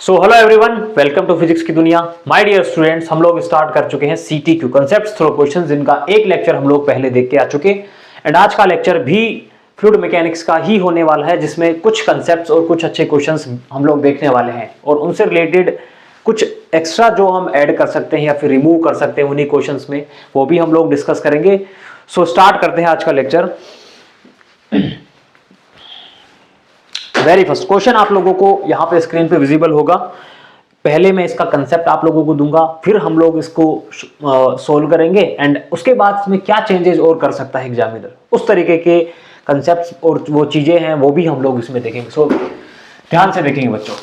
So hello everyone, welcome to physics की दुनिया। My dear students, हम लोग स्टार्ट कर चुके हैं सीटीक्यू कॉन्सेप्ट्स थ्रू क्वेश्चंस, जिनका एक लेक्चर हम लोग पहले देख के आ चुके। एंड आज का लेक्चर भी फ्लूइड मैकेनिक्स का ही होने वाला है, जिसमें कुछ कॉन्सेप्ट्स और कुछ अच्छे क्वेश्चंस हम लोग देखने वाले हैं और उनसे रिलेटेड कुछ एक्स्ट्रा जो हम ऐड कर सकते हैं या फिर रिमूव कर सकते हैं उन्हीं क्वेश्चंस में, वो भी हम लोग डिस्कस करेंगे। सो स्टार्ट करते हैं आज का लेक्चर। वेरी फर्स्ट क्वेश्चन आप लोगों को यहाँ पे स्क्रीन पे विजिबल होगा। पहले मैं इसका कंसेप्ट आप लोगों को दूंगा, फिर हम लोग इसको सोल्व करेंगे एंड उसके बाद इसमें क्या चेंजेस और कर सकता है एग्जामिनर, उस तरीके के कंसेप्ट्स और वो चीजें हैं वो भी हम लोग इसमें देखेंगे। सो ध्यान से देखेंगे बच्चों।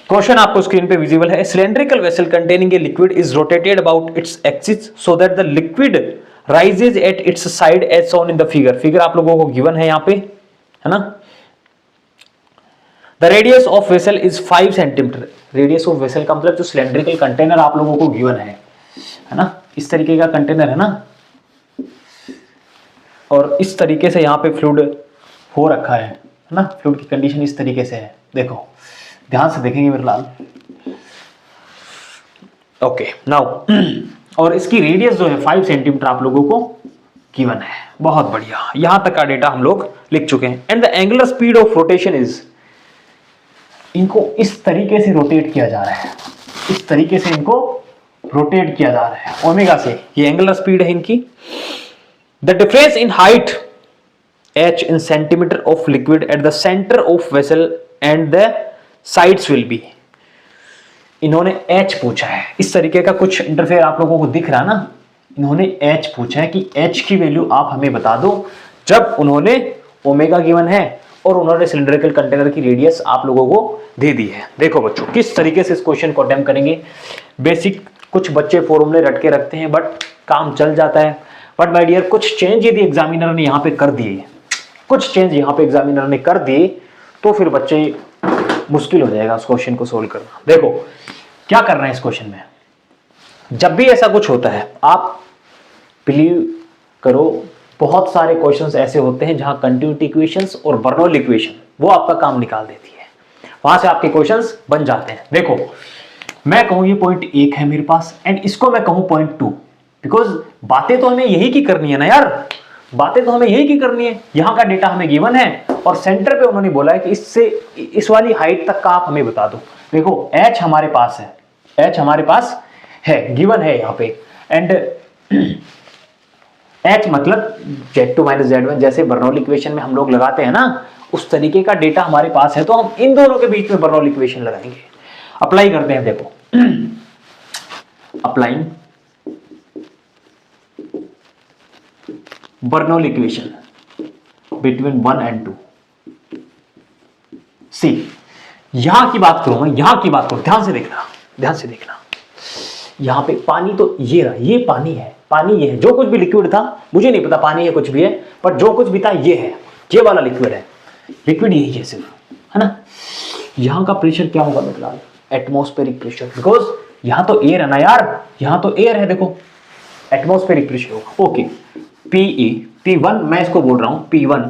क्वेश्चन आपको स्क्रीन पे विजिबल है। Cylindrical vessel containing a liquid is rotated about its axis so that the liquid rises at its side as shown in the figure. Figure आप लोगों को गिवन है यहाँ पे, है ना। The radius of vessel is 5 centimetre. Radius of vessel का मतलब जो सिलेंड्रिकल कंटेनर आप लोगों को गिवन है ना, इस तरीके का कंटेनर है ना, और इस तरीके से यहाँ पे फ्लूइड हो रखा है ना। फ्लूइड की कंडीशन इस तरीके से है, देखो ध्यान से देखेंगे मेरे लाल। ओके नाउ, और इसकी रेडियस जो है 5 सेंटीमीटर आप लोगों को गिवन है। बहुत बढ़िया, यहां तक का डेटा हम लोग लिख चुके हैं। And the angular speed of rotation is, इनको इस तरीके से रोटेट किया जा रहा है, इस तरीके से इनको रोटेट किया जा रहा है ओमेगा से, ये एंगुलर स्पीड है इनकी। The difference in height h in centimetre of liquid at the centre of vessel and the sides will be. इन्होंने h पूछा है, इस तरीके का कुछ इंटरफेयर आप लोगों को दिख रहा है ना। इन्होंने h पूछा है कि h की वैल्यू आप हमें बता दो, जब उन्होंने ओमेगा गिवन है और उन्होंने सिलेंड्रिकल कंटेनर की रेडियस आप लोगों को दे दी है। देखो बच्चों किस तरीके से इस क्वेश्चन को अटेम्प्ट करेंगे। बेसिक कुछ बच्चे फॉर्मूले रट के रखते हैं बट काम चल जाता है। बट माय डियर, कुछ चेंज यदि एग्जामिनर ने यहाँ पे कर दिए, कुछ चेंज यहाँ पे एग्जामिनर ने कर दिए, तो फिर बच्चे मुश्किल हो जाएगा उस क्वेश्चन को सोल्व करना। देखो क्या कर रहे हैं इस क्वेश्चन में। जब भी ऐसा कुछ होता है, आप बिलीव करो, बहुत सारे क्वेश्चंस ऐसे होते हैं जहां कंटिन्यूटी इक्वेशंस और बर्नौली इक्वेशन वो आपका काम निकाल देती है, वहां से आपके क्वेश्चंस बन जाते हैं। देखो मैं कहूं ये पॉइंट 1 है मेरे पास एंड इसको मैं कहूं पॉइंट 2, बिकॉज बातें तो हमें यही की करनी है ना यार, बातें तो हमें यही की करनी है। यहां का डेटा हमें गिवन है और सेंटर पे उन्होंने बोला है कि इससे इस वाली हाइट तक का आप हमें बता दो। देखो h हमारे पास है, h हमारे पास है, गिवन है यहाँ पे, एंड h मतलब Z2 माइनस Z1, जैसे बर्नौली इक्वेशन में हम लोग लगाते हैं ना, उस तरीके का डेटा हमारे पास है, तो हम इन दोनों के बीच में बर्नौली इक्वेशन लगाएंगे। अप्लाई करते हैं, देखो applying Bernoulli equation between 1 and 2। सी यहां की बात करूं मैं, यहां की बात करूं, ध्यान से देखना, ध्यान से देखना। यहां पे पानी तो ये रहा, ये पानी है, पानी ये है, जो कुछ भी लिक्विड था, मुझे नहीं पता पानी है कुछ भी है, पर जो कुछ भी था ये है, ये वाला लिक्विड है, लिक्विड यही है सिर्फ, है ना। यहां का प्रेशर क्या होगा मतलब एटमॉस्फेरिक प्रेशर, बिकॉज यहां तो एयर है ना यार, यहां तो एयर है, देखो एटमॉस्फेरिक प्रेशर होगा। ओके, पीई P1 मैं इसको बोल रहा हूं P1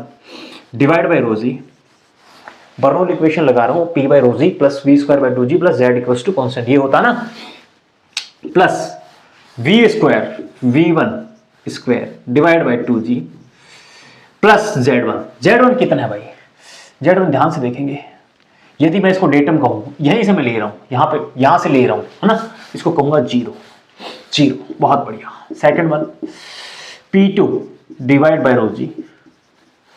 divide by rho g, Bernoulli equation लगा रहा हूं, P by rho g plus V square by 2G plus Z equals to constant, ये होता ना, plus V square V1 square divide by 2G plus Z1 कितना है भाई, Z1 ध्यान से देखेंगे। यदि मैं इसको डेटम कहूं, यहीं से मैं ले रहा हूं, यहां से ले रहा हूं, है ना, इसको कहूंगा 0। बहुत बढ़िया। Second one P2 divide by rho g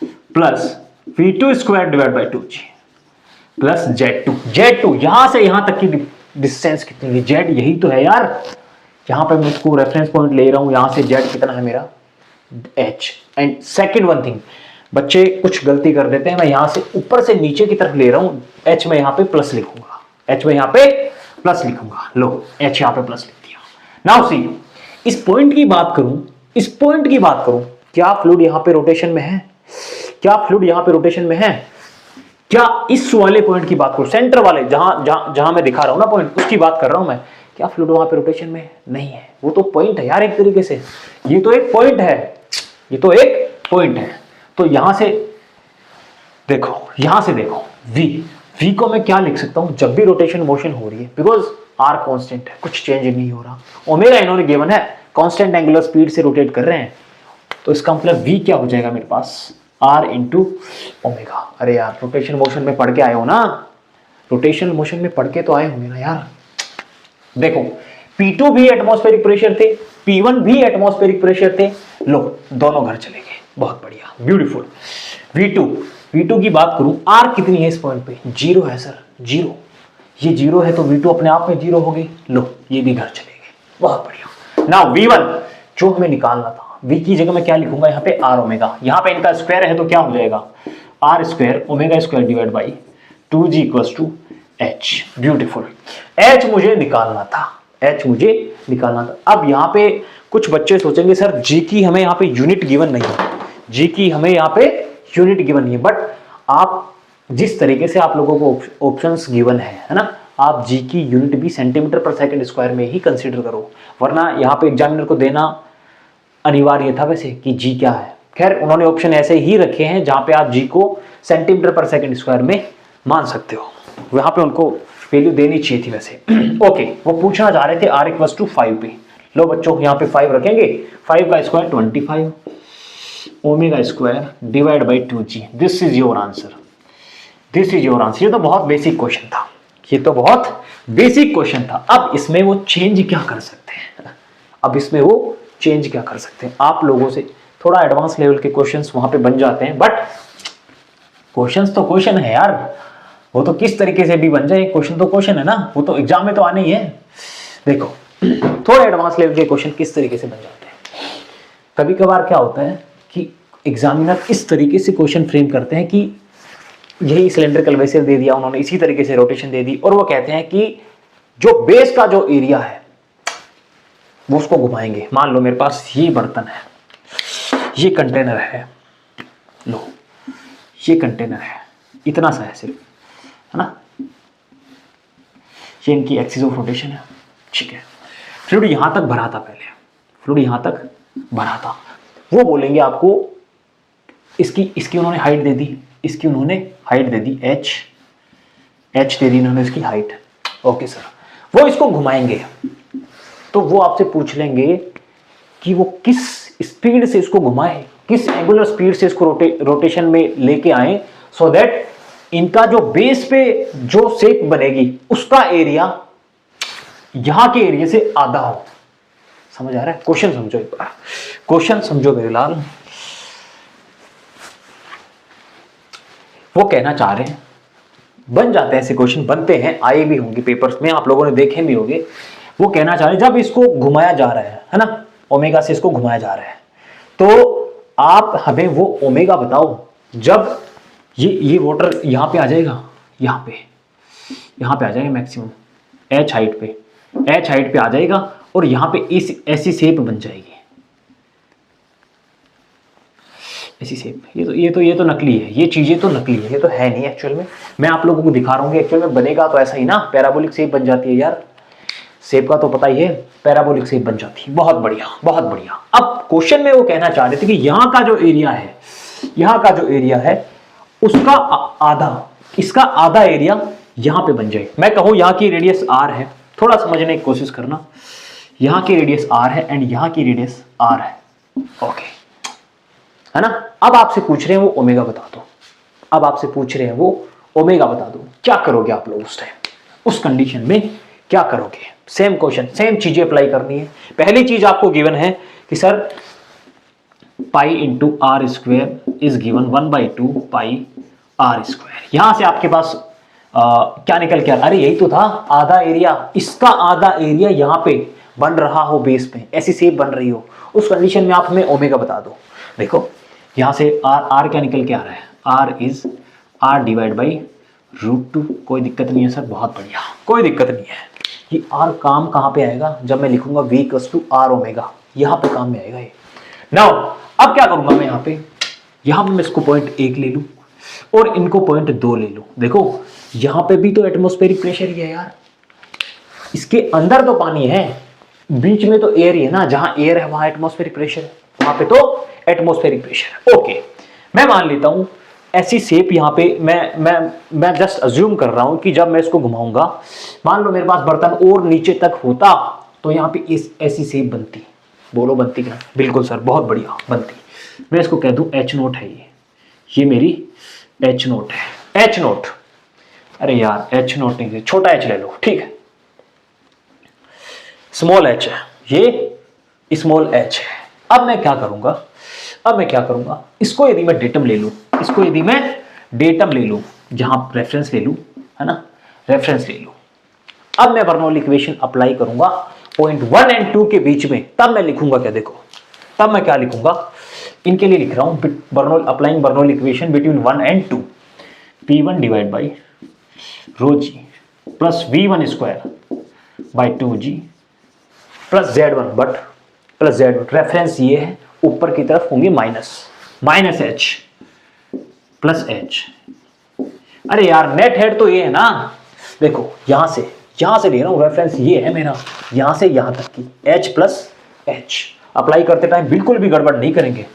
plus V2 square divide by 2G plus Z2 यहां से यहां तक की डिस्टेंस कितनी है, Z यही तो है यार, यहां पे मैं इसको रेफरेंस पॉइंट ले रहा हूं, यहां से Z कितना है मेरा H। And second one thing, बच्चे कुछ गलती कर देते हैं, मैं यहां से ऊपर से नीचे की तरफ ले रहा हूं, H में यहां पे प्लस लिखूंगा, H में यहां पे प्लस लिखूंगा, लो H यहां पे प्लस लिख दिया। नाउ सी, इस पॉइंट की बात करूं, इस पॉइंट की बात करूं, क्या फ्लूइड यहां पे रोटेशन में है, क्या फ्लूइड यहां पे रोटेशन में है, क्या इस वाले पॉइंट की बात करूं, सेंटर वाले जहां मैं दिखा रहा हूं ना पॉइंट, उसकी बात कर रहा हूं मैं, क्या फ्लूइड वहां पे रोटेशन में नहीं है, वो तो पॉइंट है यार एक तरीके से, ये तो एक पॉइंट है, ये तो एक पॉइंट है। तो यहां से देखो, यहां से देखो V v को मैं क्या लिख सकता हूं, जब भी रोटेशन मोशन हो रही है, बिकॉज r कांस्टेंट है, कुछ चेंज नहीं हो रहा, ओमेगा इन्होंने गिवन है, कांस्टेंट एंगुलर स्पीड से रोटेट कर रहे हैं, तो इसका मतलब v क्या हो जाएगा मेरे पास, r इंटू ओमेगा। अरे यार रोटेशन मोशन में पढ़ के आए हो ना, रोटेशन मोशन में पढ़ के तो आए होंगे ना यार। देखो P2 भी एटमॉस्फेरिक प्रेशर थे, P1 भी एटमॉस्फेरिक प्रेशर थे, लो दोनों घर चले गए, बहुत बढ़िया, ब्यूटीफुल। V2 की बात करूं, R कितनी है इस पॉइंट पे, 0 है सर, 0, ये 0 है तो V2 अपने आप में 0 हो गई, लो ये भी घर चले गए, बहुत बढ़िया। नाउ V1 जो हमें निकालना था, V की जगह मैं क्या लिखूंगा यहाँ पे, R ओमेगा, यहाँ पे इनका स्क्वायर है तो क्या हो जाएगा, R square omega square divide by 2G equals to H, beautiful. H मुझे निकालना था, अब यहाँ पे कुछ बच्चे सोचेंगे सर G की हमें यहाँ पे यूनिट गिवन नहीं है, G की हमें यहाँ पे यूनिट गिवन नहीं है, बट आप जिस तरीके से आप लोगों को ऑप्शंस गिवन है ना, आप G की यूनिट भी सेंटीमीटर पर सेकंड स्क्वायर में ही कंसीडर करो, वरना यहाँ पे एग्जामिनर को देना अनिवार्य था वैसे कि G क्या है। खैर उन्होंने ऑप्शन ऐसे ही रखे हैं जहां पे आप G को सेंटीमीटर पर सेकंड स्क्वायर में मान सकते हो, वहां पे उनको वैल्यू देनी चाहिए थी वैसे। ओके, वो पूछना चाह रहे थे R इक्वल्स टू 5 पे, लो बच्चों यहाँ पे 5 रखेंगे, 5 का square 25 omega square divide by 2G, this is your answer, ये तो बहुत बेसिक क्वेश्चन था, अब इसमें वो चेंज क्या कर सकते हैं, आप लोगों से थोड़ा एडवांस लेवल के क्वेश्चंस वहां पे बन जाते हैं, बट क्वेश्चंस तो क्वेश्चन है यार, वो तो किस तरीके से भी बन जाए, क्वेश्चन तो क्वेश्चन है ना, वो तो एग्जाम में तो आने ही है। देखो थोड़ा एडवांस लेवल के क्वेश्चन किस तरीके से बन जाते हैं, कभी कभार क्या होता है कि एग्जामिनर इस तरीके से क्वेश्चन फ्रेम करते हैं कि यही सिलेंड्रिकल वेसल दे दिया उन्होंने, इसी तरीके से रोटेशन दे दी, और वो कहते हैं कि जो बेस का जो एरिया है वो उसको घुमाएंगे। मान लो मेरे पास ये बर्तन है, ये कंटेनर है, लो ये कंटेनर है, इतना सा है सिर्फ, है ना, ये इनकी एक्सिस ऑफ रोटेशन है, ठीक है। फ्लूइड यहां तक भरा था, वो बोलेंगे आपको इसकी उन्होंने हाइट दे दी, h दे दी इन्होंने इसकी हाइट, ओके सर, वो इसको घुमाएंगे, तो वो आपसे पूछ लेंगे कि वो किस स्पीड से इसको घुमाए, किस एंगुलर स्पीड से इसको रोटेशन में लेके आए, सो दैट इनका जो बेस पे जो शेप बनेगी उसका एरिया यहां के एरिया से आधा हो। समझ आ रहा है, क्वेश्चन समझो एक बार, क्वेश्चन समझो मेरे लाल। वो कहना चाह रहे हैं, बन जाते हैं ऐसे क्वेश्चन, बनते हैं, आए भी होंगे पेपर्स में, आप लोगों ने देखे भी होंगे। वो कहना चाह रहे हैं जब इसको घुमाया जा रहा है ना, ओमेगा से इसको घुमाया जा रहा है, तो आप हमें वो ओमेगा बताओ जब ये वाटर यहां पे आ जाएगा, यहां पे आ जाएगा मैक्सिमम h हाइट पे आ जाएगा, और यहां पे इस ऐसी शेप बन जाएगी, ऐसी शेप। ये तो नकली है, ये चीजें तो नकली है, ये तो है नहीं एक्चुअल में, मैं आप लोगों को दिखा रहा हूँ कि एक्चुअल में बनेगा तो ऐसा ही ना, पैराबोलिक शेप बन जाती है यार, शेप का तो पता ही है, पैराबोलिक शेप बन जाती है, बहुत बढ़िया। अब क्वेश्चन में वो कहना चाह रहे थे कि यहाँ का जो एरिया है उसका आधा, इसका आधा एरिया यहाँ पे बन जाए। मैं कहूँ यहाँ की रेडियस r है, थोड़ा समझने की कोशिश करना, यहाँ की रेडियस r है एंड यहाँ की रेडियस r है, ओके, है ना। अब आपसे पूछ रहे हैं वो ओमेगा बता दो, क्या करोगे आप लोग उस टाइम, उस कंडीशन में क्या करोगे। सेम क्वेश्चन, सेम चीजें अप्लाई करनी है। पहली चीज आपको गिवन है कि sir pi into R square is given 1/2 pi are square. यहां से आपके पास क्या निकल के, अरे यही तो था, आधा एरिया, इसका आधा एरिया यहाँ पे बन रहा हो, बेस पे ऐसी शेप बन रही हो, उस कंडीशन में आप हमें ओमेगा बता दो। देखो यहां से आर क्या निकल के आ रहा है, R is R divide by √2, कोई दिक्कत नहीं है सर, बहुत बढ़िया, कोई दिक्कत नहीं है। ये आर काम कहां पे आएगा, जब मैं लिखूंगा v equals to R omega, यहां पे काम में आएगा ये। नाउ अब क्या करूंगा मैं, यहां पे मैं इसको पॉइंट 1 ले लूं और इनको पॉइंट 2 ले लूं। देखो यहां पे भी तो एटमॉस्फेरिक प्रेशर ही है यार, इसके अंदर तो पानी है, बीच में तो एयर ही है ना, जहां एयर है वहां एटमॉस्फेरिक प्रेशर है, वहां पे तो एटमॉस्फेरिक प्रेशर है। ओके, मैं मान लेता हूं ऐसी शेप यहाँ पे मैं जस्ट अज्यूम कर रहा हूं कि जब मैं इसको घुमाऊंगा, मान लो मेरे पास बर्तन और नीचे तक होता तो यहाँ पे इस ऐसी शेप बनती। बोलो बनती क्या? बिल्कुल सर, बहुत बढ़िया बनती। मैं इसको कह दूं एच नोट है ये मेरी एच नोट है, एच नोट। अरे यार एच नोट नहीं, छोटा एच ले लो, ठीक है, स्मॉल एच है, ये स्मॉल एच है। अब मैं क्या करूंगा, इसको यदि मैं डेटम ले लूं, इसको यदि मैं डेटम ले लूं, जहां रेफरेंस ले लूं, है ना, रेफरेंस ले लूं। अब मैं बर्नौली इक्वेशन अप्लाई करूंगा पॉइंट 1 और 2 के बीच में, तब मैं लिखूंगा क्या, देखो तब मैं क्या लिखूंगा, इनके लिए लिख रहा हूं Bernoulli, applying Bernoulli equation between 1 और 2, P1 divide by rho g plus V1 square by 2G plus Z1 but plus Z1, reference ये है, ऊपर की तरफ होंगे माइनस एच प्लस एच। अरे यार नेट हेड तो ये है ना, देखो यहां से ले रहा हूं, रेफरेंस ये है मेरा, यहां से यहां तक की एच प्लस एच। अप्लाई करते टाइम बिल्कुल भी गड़बड़ नहीं करेंगे।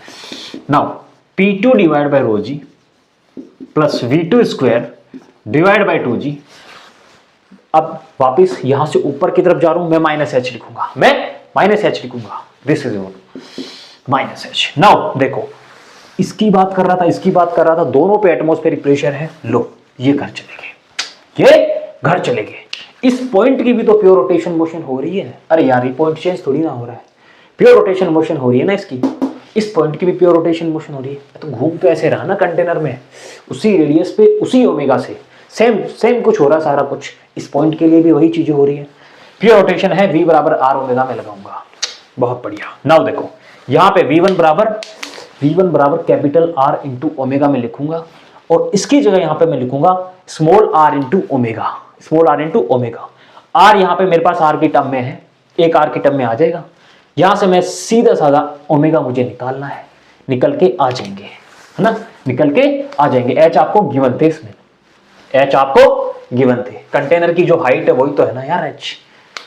Now P2 divide by rho g plus V2 square divide by 2G। अब वापिस यहां से ऊपर की तरफ जा रहा हूं, मैं माइनस एच लिखूंगा, this is minus H. Now देखो इसकी बात कर रहा था, दोनों पे एटमॉस्फेरिक प्रेशर है, लो ये घर चले गए। इस पॉइंट की भी तो प्योर रोटेशन मोशन हो रही है। अरे यार ये पॉइंट चेंज थोड़ी ना हो रहा है, प्योर रोटेशन मोशन हो रही है ना इसकी, इस पॉइंट की भी प्योर रोटेशन मोशन हो रही है। तो घूम तो ऐसे रहा ना कंटेनर में, उसी रेडियस पे, उसी ओमेगा से सेम कुछ हो रहा है सारा कुछ। इस पॉइंट के लिए भी वही चीजें हो रही है, प्योर रोटेशन है। V बराबर R ओमेगा में लगाऊंगा, बहुत बढ़िया। नाउ देखो यहाँ पे V1 बराबर कैपिटल R इंटू ओमेगा में लिखूंगा, और इसकी जगह यहाँ पे मैं लिखूंगा small r into omega. R यहाँ पे मेरे पास R की टर्म में है, एक R की टर्म में आ जाएगा। यहां से मैं सीधा साधा ओमेगा मुझे निकालना है, निकल के आ जाएंगे, है ना, निकल के आ जाएंगे। एच आपको गिवन थे, इसमें एच आपको गिवन थे। कंटेनर की जो हाइट है वही तो है ना यार एच,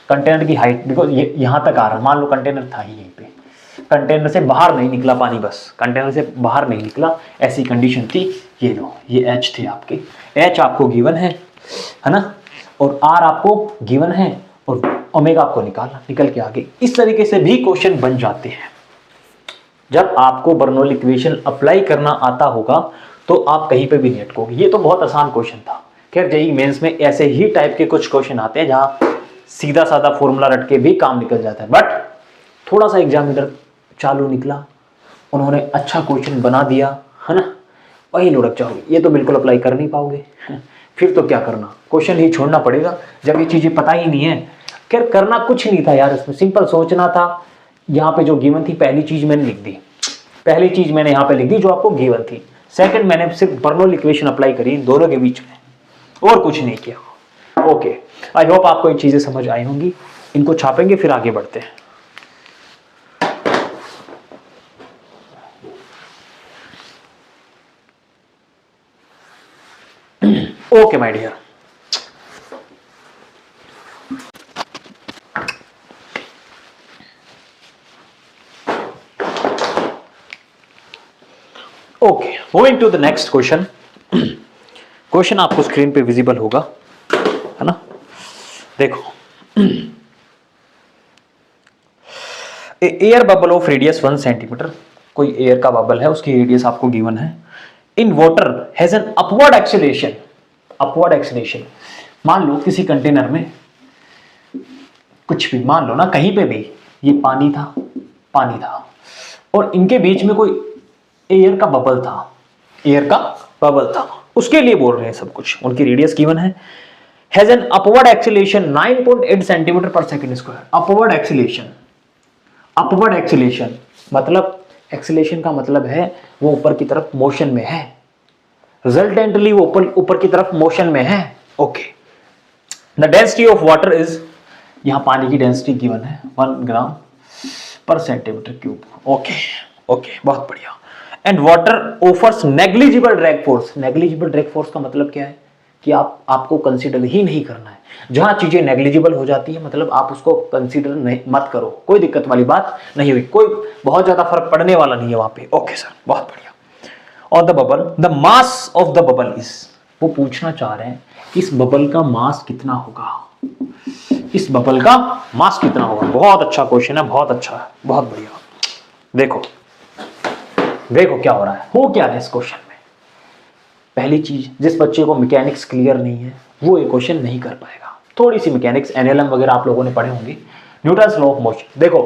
कंटेनर की हाइट, बिकॉज ये यहां तक आ रहा, मान लो कंटेनर था ही यहीं पे, कंटेनर से बाहर नहीं निकला पानी, बस कंटेनर से बाहर नहीं निकला, ऐसी कंडीशन थी। ये लो ये एच थे आपके, एच आपको गिवन है ना, और आर आपको गिवन है, और ओमेगा आपको निकल के आगे। इस तरीके से भी क्वेश्चन बन जाते हैं। जब आपको बर्नौली इक्वेशन अप्लाई करना आता होगा तो आप कहीं पे भी नहीं अटकोगे। ये तो बहुत आसान क्वेश्चन था। खैर जेईई मेंस में ऐसे ही टाइप के कुछ क्वेश्चन आते हैं जहां सीधा साधा फॉर्मूला रट के भी काम निकल जाता है, बट थोड़ा सा एग्जामिनर चालू निकला, उन्होंने अच्छा क्वेश्चन बना दिया, है ना, वही लुढ़क जाओगे। ये तो बिल्कुल अप्लाई कर नहीं पाओगे, फिर तो क्या करना, क्वेश्चन ही छोड़ना पड़ेगा जब ये चीजें पता ही नहीं है। खैर करना कुछ नहीं था यार, इसमें सिंपल सोचना था। यहाँ पे जो गिवन थी पहली चीज मैंने लिख दी, पहली चीज मैंने यहाँ पे लिख दी जो आपको गिवन थी। सेकंड मैंने सिर्फ बर्नौली इक्वेशन अप्लाई करी दोनों के बीच में, और कुछ नहीं किया। ओके, आई होप आपको ये चीजें समझ आई होंगी। इनको छापेंगे फिर आगे बढ़ते हैं। Okay my dear, okay, moving to the next question. Question आपको स्क्रीन पे विजिबल होगा, है ना, देखो। Air bubble of radius 1 centimetre, कोई एयर का बबल है, उसकी रेडियस आपको गिवन है। In water has an upward acceleration. मान लो किसी कंटेनर में कुछ भी, मान लो ना कहीं पे भी ये पानी था, और इनके बीच में कोई एयर का बबल था, उसके लिए बोल रहे हैं सब कुछ। उनकी रेडियस गिवन है, has an upward acceleration 9.8 centimetre पर सेकंड स्क्वायर। अपवर्ड एक्सेलेरेशन मतलब, एक्सेलेरेशन का मतलब है वो ऊपर की तरफ मोशन में है, रिजल्टेंटली वो ऊपर की तरफ मोशन में है। Okay, the density of water is, यहां पानी की डेंसिटी गिवन है 1 ग्राम पर सेंटीमीटर क्यूब। ओके, बहुत बढ़िया। And water offers negligible drag force. Negligible drag force का मतलब क्या है कि आपको कंसीडर ही नहीं करना है। जहां चीजें नेग्लिजिबल हो जाती है मतलब आप उसको कंसीडर मत करो, कोई दिक्कत वाली बात नहीं हुई, कोई बहुत ज्यादा फर्क पड़ने वाला नहीं है वहां पे। ओके सर, बहुत बढ़िया। Of the bubble, the mass of the bubble is, वो पूछना चाह रहे हैं इस बबल का मास कितना होगा, इस बबल का मास कितना होगा। बहुत अच्छा क्वेश्चन है, बहुत अच्छा है, बहुत बढ़िया। देखो देखो क्या हो रहा है, हो क्या रहा है इस क्वेश्चन में। पहली चीज, जिस बच्चे को मैकेनिक्स क्लियर नहीं है वो ये क्वेश्चन नहीं कर पाएगा। थोड़ी सी मैकेनिक्स एनएलएम वगैरह आप लोगों ने पढ़े होंगे, न्यूटन्स लॉ ऑफ मोशन। देखो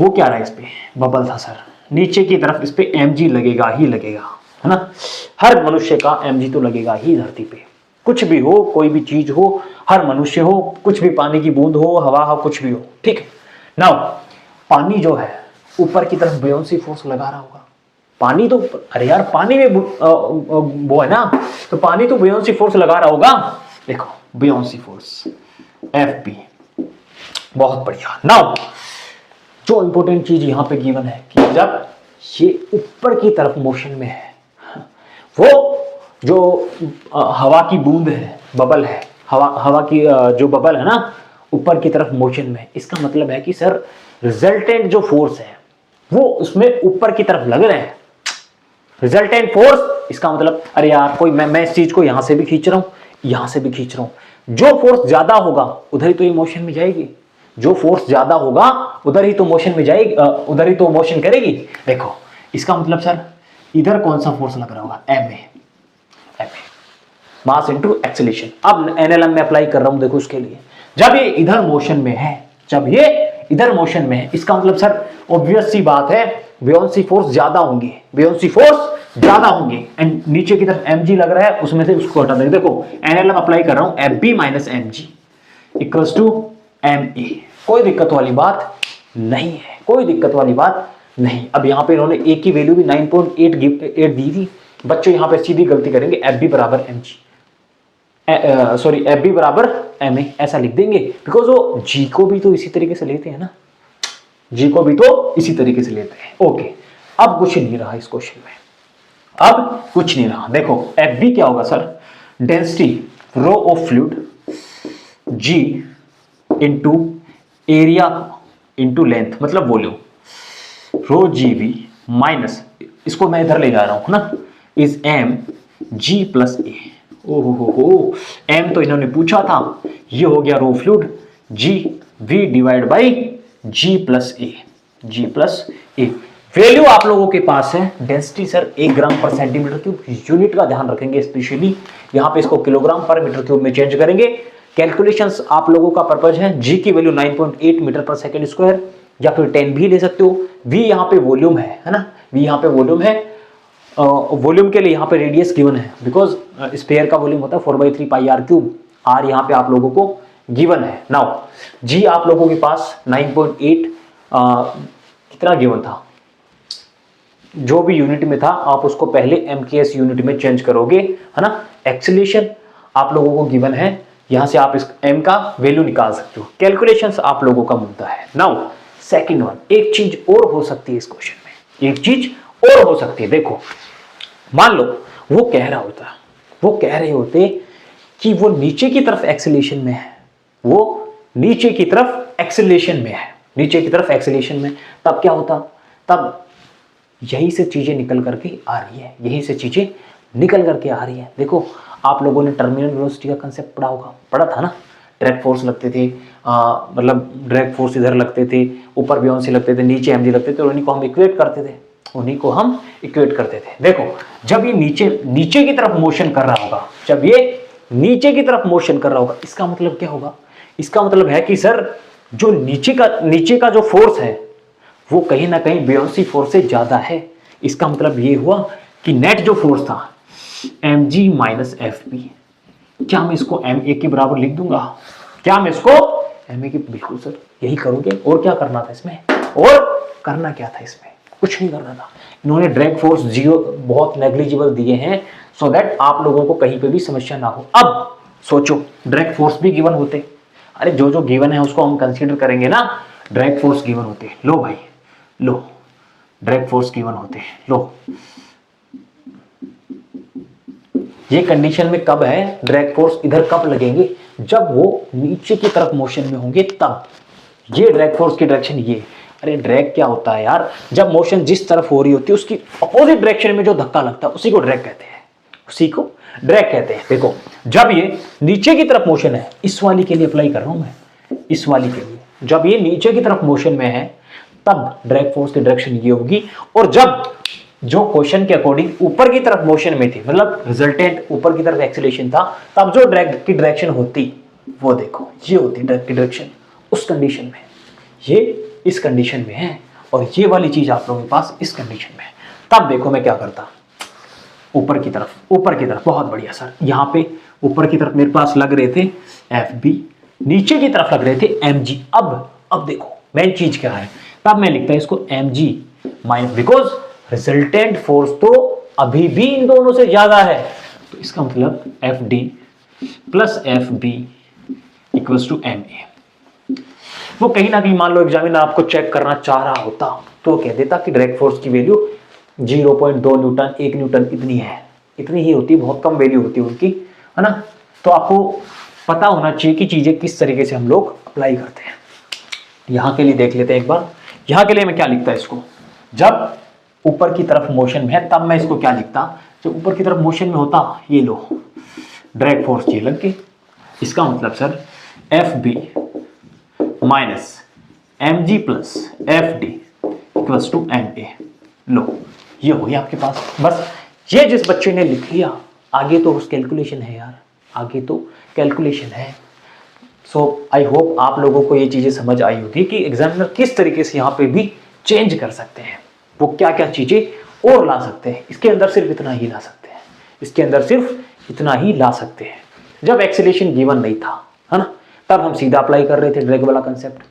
हो क्या रहा है, इस पे बबल था सर, नीचे की तरफ इस पे mg लगेगा ही लगेगा, है ना। हर मनुष्य का mg तो लगेगा ही धरती पे, कुछ भी हो, कोई भी चीज हो, हर मनुष्य हो, कुछ भी, पानी की बूंद हो, हवा हो, कुछ भी हो, ठीक है। नाउ पानी जो है ऊपर की तरफ बुयांसी फोर्स लगा रहा होगा। पानी तो, अरे यार पानी में वो है ना, तो पानी तो बुयांसी फोर्स लगा रहा होगा। देखो बुयांसी फोर्स Fb, बहुत बढ़िया। नाउ जो इंपॉर्टेंट चीज यहां पे गिवन है कि जब ये ऊपर की तरफ मोशन में है, वो जो हवा की बूंद है, बबल है, हवा की जो बबल है ना ऊपर की तरफ मोशन में, इसका मतलब है कि सर रिजल्टेंट जो फोर्स है वो उसमें ऊपर की तरफ लग रहे हैं। रिजल्टेंट फोर्स, इसका मतलब अरे यार कोई मैं इस चीज को यहां से भी खींच रहा हूं, यहां से भी खींच रहा हूं, जो फोर्स ज्यादा होगा उधर ही तो ये मोशन में जाएगी, जो फोर्स ज्यादा होगा उधर ही तो मोशन में जाएगी, उधर ही तो मोशन करेगी। देखो इसका मतलब सर इधर कौन सा फोर्स लग रहा होगा, ma, मास इनटू एक्सेलरेशन। अब एनएलएम में अप्लाई कर रहा हूं, देखो उसके लिए जब ये इधर मोशन में है, जब ये इधर मोशन में है, इसका मतलब सर ऑब्वियस सी बात है बुयांसी फोर्स ज्यादा होंगे, बुयांसी फोर्स ज्यादा होंगे, एंड नीचे की तरफ mg लग रहा है, उसमें से उसको हटा देंगे। देखो एनएलएम अप्लाई कर रहा हूं, Fb minus mg equals to ma। कोई दिक्कत वाली बात नहीं है, कोई दिक्कत वाली बात नहीं। अब यहाँ पे इन्होंने a की वैल्यू भी 9.8 दी थी, बच्चे यहाँ पे सीधी गलती करेंगे, Fb बराबर mg, सॉरी Fb बराबर ma ऐसा लिख देंगे, बिकॉज वो g को भी तो इसी तरीके से लेते हैं ना, g को भी तो इसी तरीके से लेते हैं। ओके, अब कुछ नहीं रहा इस क्वेश्चन में, अब कुछ नहीं रहा। देखो Fb क्या होगा sir, density rho of fluid g into area into length, मतलब वॉल्यूम, रो gv माइनस, इसको मैं इधर ले जा रहा हूं ना, is m g plus a। ओहो, m तो इन्होंने पूछा था, ये हो गया rho fluid, g v divide by g plus a, g plus a। Value आप लोगों के पास है, डेंसिटी सर 1 ग्राम पर सेंटीमीटर क्यूब, यूनिट का ध्यान रखेंगे स्पेशली, यहां पे इसको किलोग्राम पर मीटर क्यूब में चेंज करेंगे। कैलकुलेशंस आप लोगों का पर्पज है, g की value 9.8 metre per second square, या फिर 10 भी ले सकते हो। v यहाँ पे वॉल्यूम है ना, v यहाँ पे वॉल्यूम है, वॉल्यूम के लिए यहाँ पे रेडियस गिवन है, बिकॉज स्फीयर का वॉल्यूम होता है 4/3 पाई r क्यूब, r यहाँ पे आप लोगों को गिवन है। नाउ g आप लोगों के पास 9.8 कितना गिवन था, जो भी यूनिट में था आप उसको पहले MKS यूनिट में चेंज करोगे, है ना। एक्सेलरेशन आप लोगों को गिवन है, यहां से आप इस m का वैल्यू निकाल सकते हो। कैलकुलेशंस आप लोगों का मुद्दा है। नाउ सेकंड वन, एक चीज और हो सकती है इस क्वेश्चन में, एक चीज और हो सकती है। देखो मान लो वो कह रहा होता, वो कह रहे होते कि वो नीचे की तरफ एक्सेलरेशन में है, वो नीचे की तरफ एक्सेलरेशन में है, नीचे की तरफ एक्सेलरेशन में, तब क्या होता, तब यही से चीजें निकल करके आ रही है, यही से चीजें निकल करके आ रही है। देखो आप लोगों ने टर्मिनल वेलोसिटी का कांसेप्ट पढ़ा होगा, पढ़ा था ना, ड्रैग फोर्स लगते थे, मतलब ड्रैग फोर्स इधर लगते थे, ऊपर बुयांसी लगते थे, नीचे mg लगते थे, और उन्हीं को हम इक्वेट करते थे, उन्हीं को हम इक्वेट करते थे। देखो जब ये नीचे की तरफ मोशन कर रहा होगा, जब ये नीचे की तरफ मोशन कर रहा होगा, इसका मतलब क्या होगा, इसका मतलब है कि सर जो नीचे का जो फोर्स है वो कहीं ना कहीं बुयांसी फोर्स से ज्यादा है। इसका मतलब ये हुआ कि नेट जो फोर्स था mg माइनस Fb, क्या मैं इसको ma के बराबर लिख दूंगा, क्या मैं इसको ma के, बिल्कुल सर यही करोगे। और क्या करना था इसमें, और करना क्या था इसमें, कुछ नहीं करना था। इन्होंने ड्रैग फोर्स जीरो बहुत नेग्लिजिबल दिए हैं, सो दैट आप लोगों को कहीं पे भी समस्या ना हो। अब सोचो ड्रैग फोर्स भी गिवन होते, अरे जो जो गिवन है उसको हम कंसीडर करेंगे ना, ड्रैग फोर्स गिवन होते, लो भाई लो, ड्रैग फोर्स गिवन होते, लो। ये कंडीशन में कब है, ड्रैग फोर्स इधर कब लगेंगे, जब वो नीचे की तरफ मोशन में होंगे तब। ये ड्रैग फोर्स की डायरेक्शन ये, अरे ड्रैग क्या होता है यार, जब मोशन जिस तरफ हो रही होती है उसकी अपोजिट डायरेक्शन में जो धक्का लगता है उसी को ड्रैग कहते हैं, उसी को ड्रैग कहते हैं। देखो जब ये नीचे की तरफ मोशन है, इस वाली के लिए अप्लाई कर रहा हूं मैं, इस वाली के लिए, जब ये नीचे की तरफ मोशन में है तब ड्रैग फोर्स की डायरेक्शन ये होगी, और जब जो क्वेश्चन के अकॉर्डिंग ऊपर की तरफ मोशन में थी, मतलब रिजल्टेंट ऊपर की तरफ एक्सीलरेशन था, तब जो ड्रैग की डायरेक्शन होती वो देखो ये होती ड्रैग की डायरेक्शन उस कंडीशन में, ये इस कंडीशन में है और ये वाली चीज आप लोगों के पास इस कंडीशन में है। तब देखो मैं क्या करता, ऊपर की तरफ, ऊपर की तरफ, बहुत बढ़िया सर, यहां पे ऊपर की तरफ मेरे पास लग रहे थे FB, नीचे की तरफ लग रहे थे mg। अब देखो मेन चीज क्या है, तब मैं लिखता हूं इसको mg minus, because resultant force तो अभी भी इन दोनों से ज्यादा है, तो इसका मतलब FD plus FB equals to MA। वो कहीं ना कहीं मान लो एग्जामिनर आपको चेक करना चाह रहा होता तो कह देता कि ड्रैग फोर्स की वैल्यू 0.2 न्यूटन, 1 न्यूटन इतनी है, इतनी ही होती है, बहुत कम वैल्यू होती है उनकी, है ना। तो आपको पता होना चाहिए कि चीजें किस तरीके से हम लोग अप्लाई करते हैं। यहां के लिए देख लेते हैं एक बार, यहां के लिए मैं क्या लिखता है इसको, जब ऊपर की तरफ मोशन में है तब मैं इसको क्या लिखता, जब ऊपर की तरफ मोशन में होता, ये लो ड्रैग फोर्स ये लग के, इसका मतलब sir FB minus mg plus FD equals to MA। लो ये हो गया आपके पास, बस ये जिस बच्चे ने लिख लिया, आगे तो उस कैलकुलेशन है यार, आगे तो कैलकुलेशन है। सो आई होप आप लोगों को ये चीजें समझ आई होगी कि एग्जामिनर किस तरीके से यहाँ पे भी चेंज कर सकते हैं, वो क्या क्या चीजें और ला सकते हैं। इसके अंदर सिर्फ इतना ही ला सकते हैं, इसके अंदर सिर्फ इतना ही ला सकते हैं। जब एक्सीलरेशन गिवन नहीं था, है ना, तब हम सीधा अप्लाई कर रहे थे ड्रैग वाला कंसेप्ट,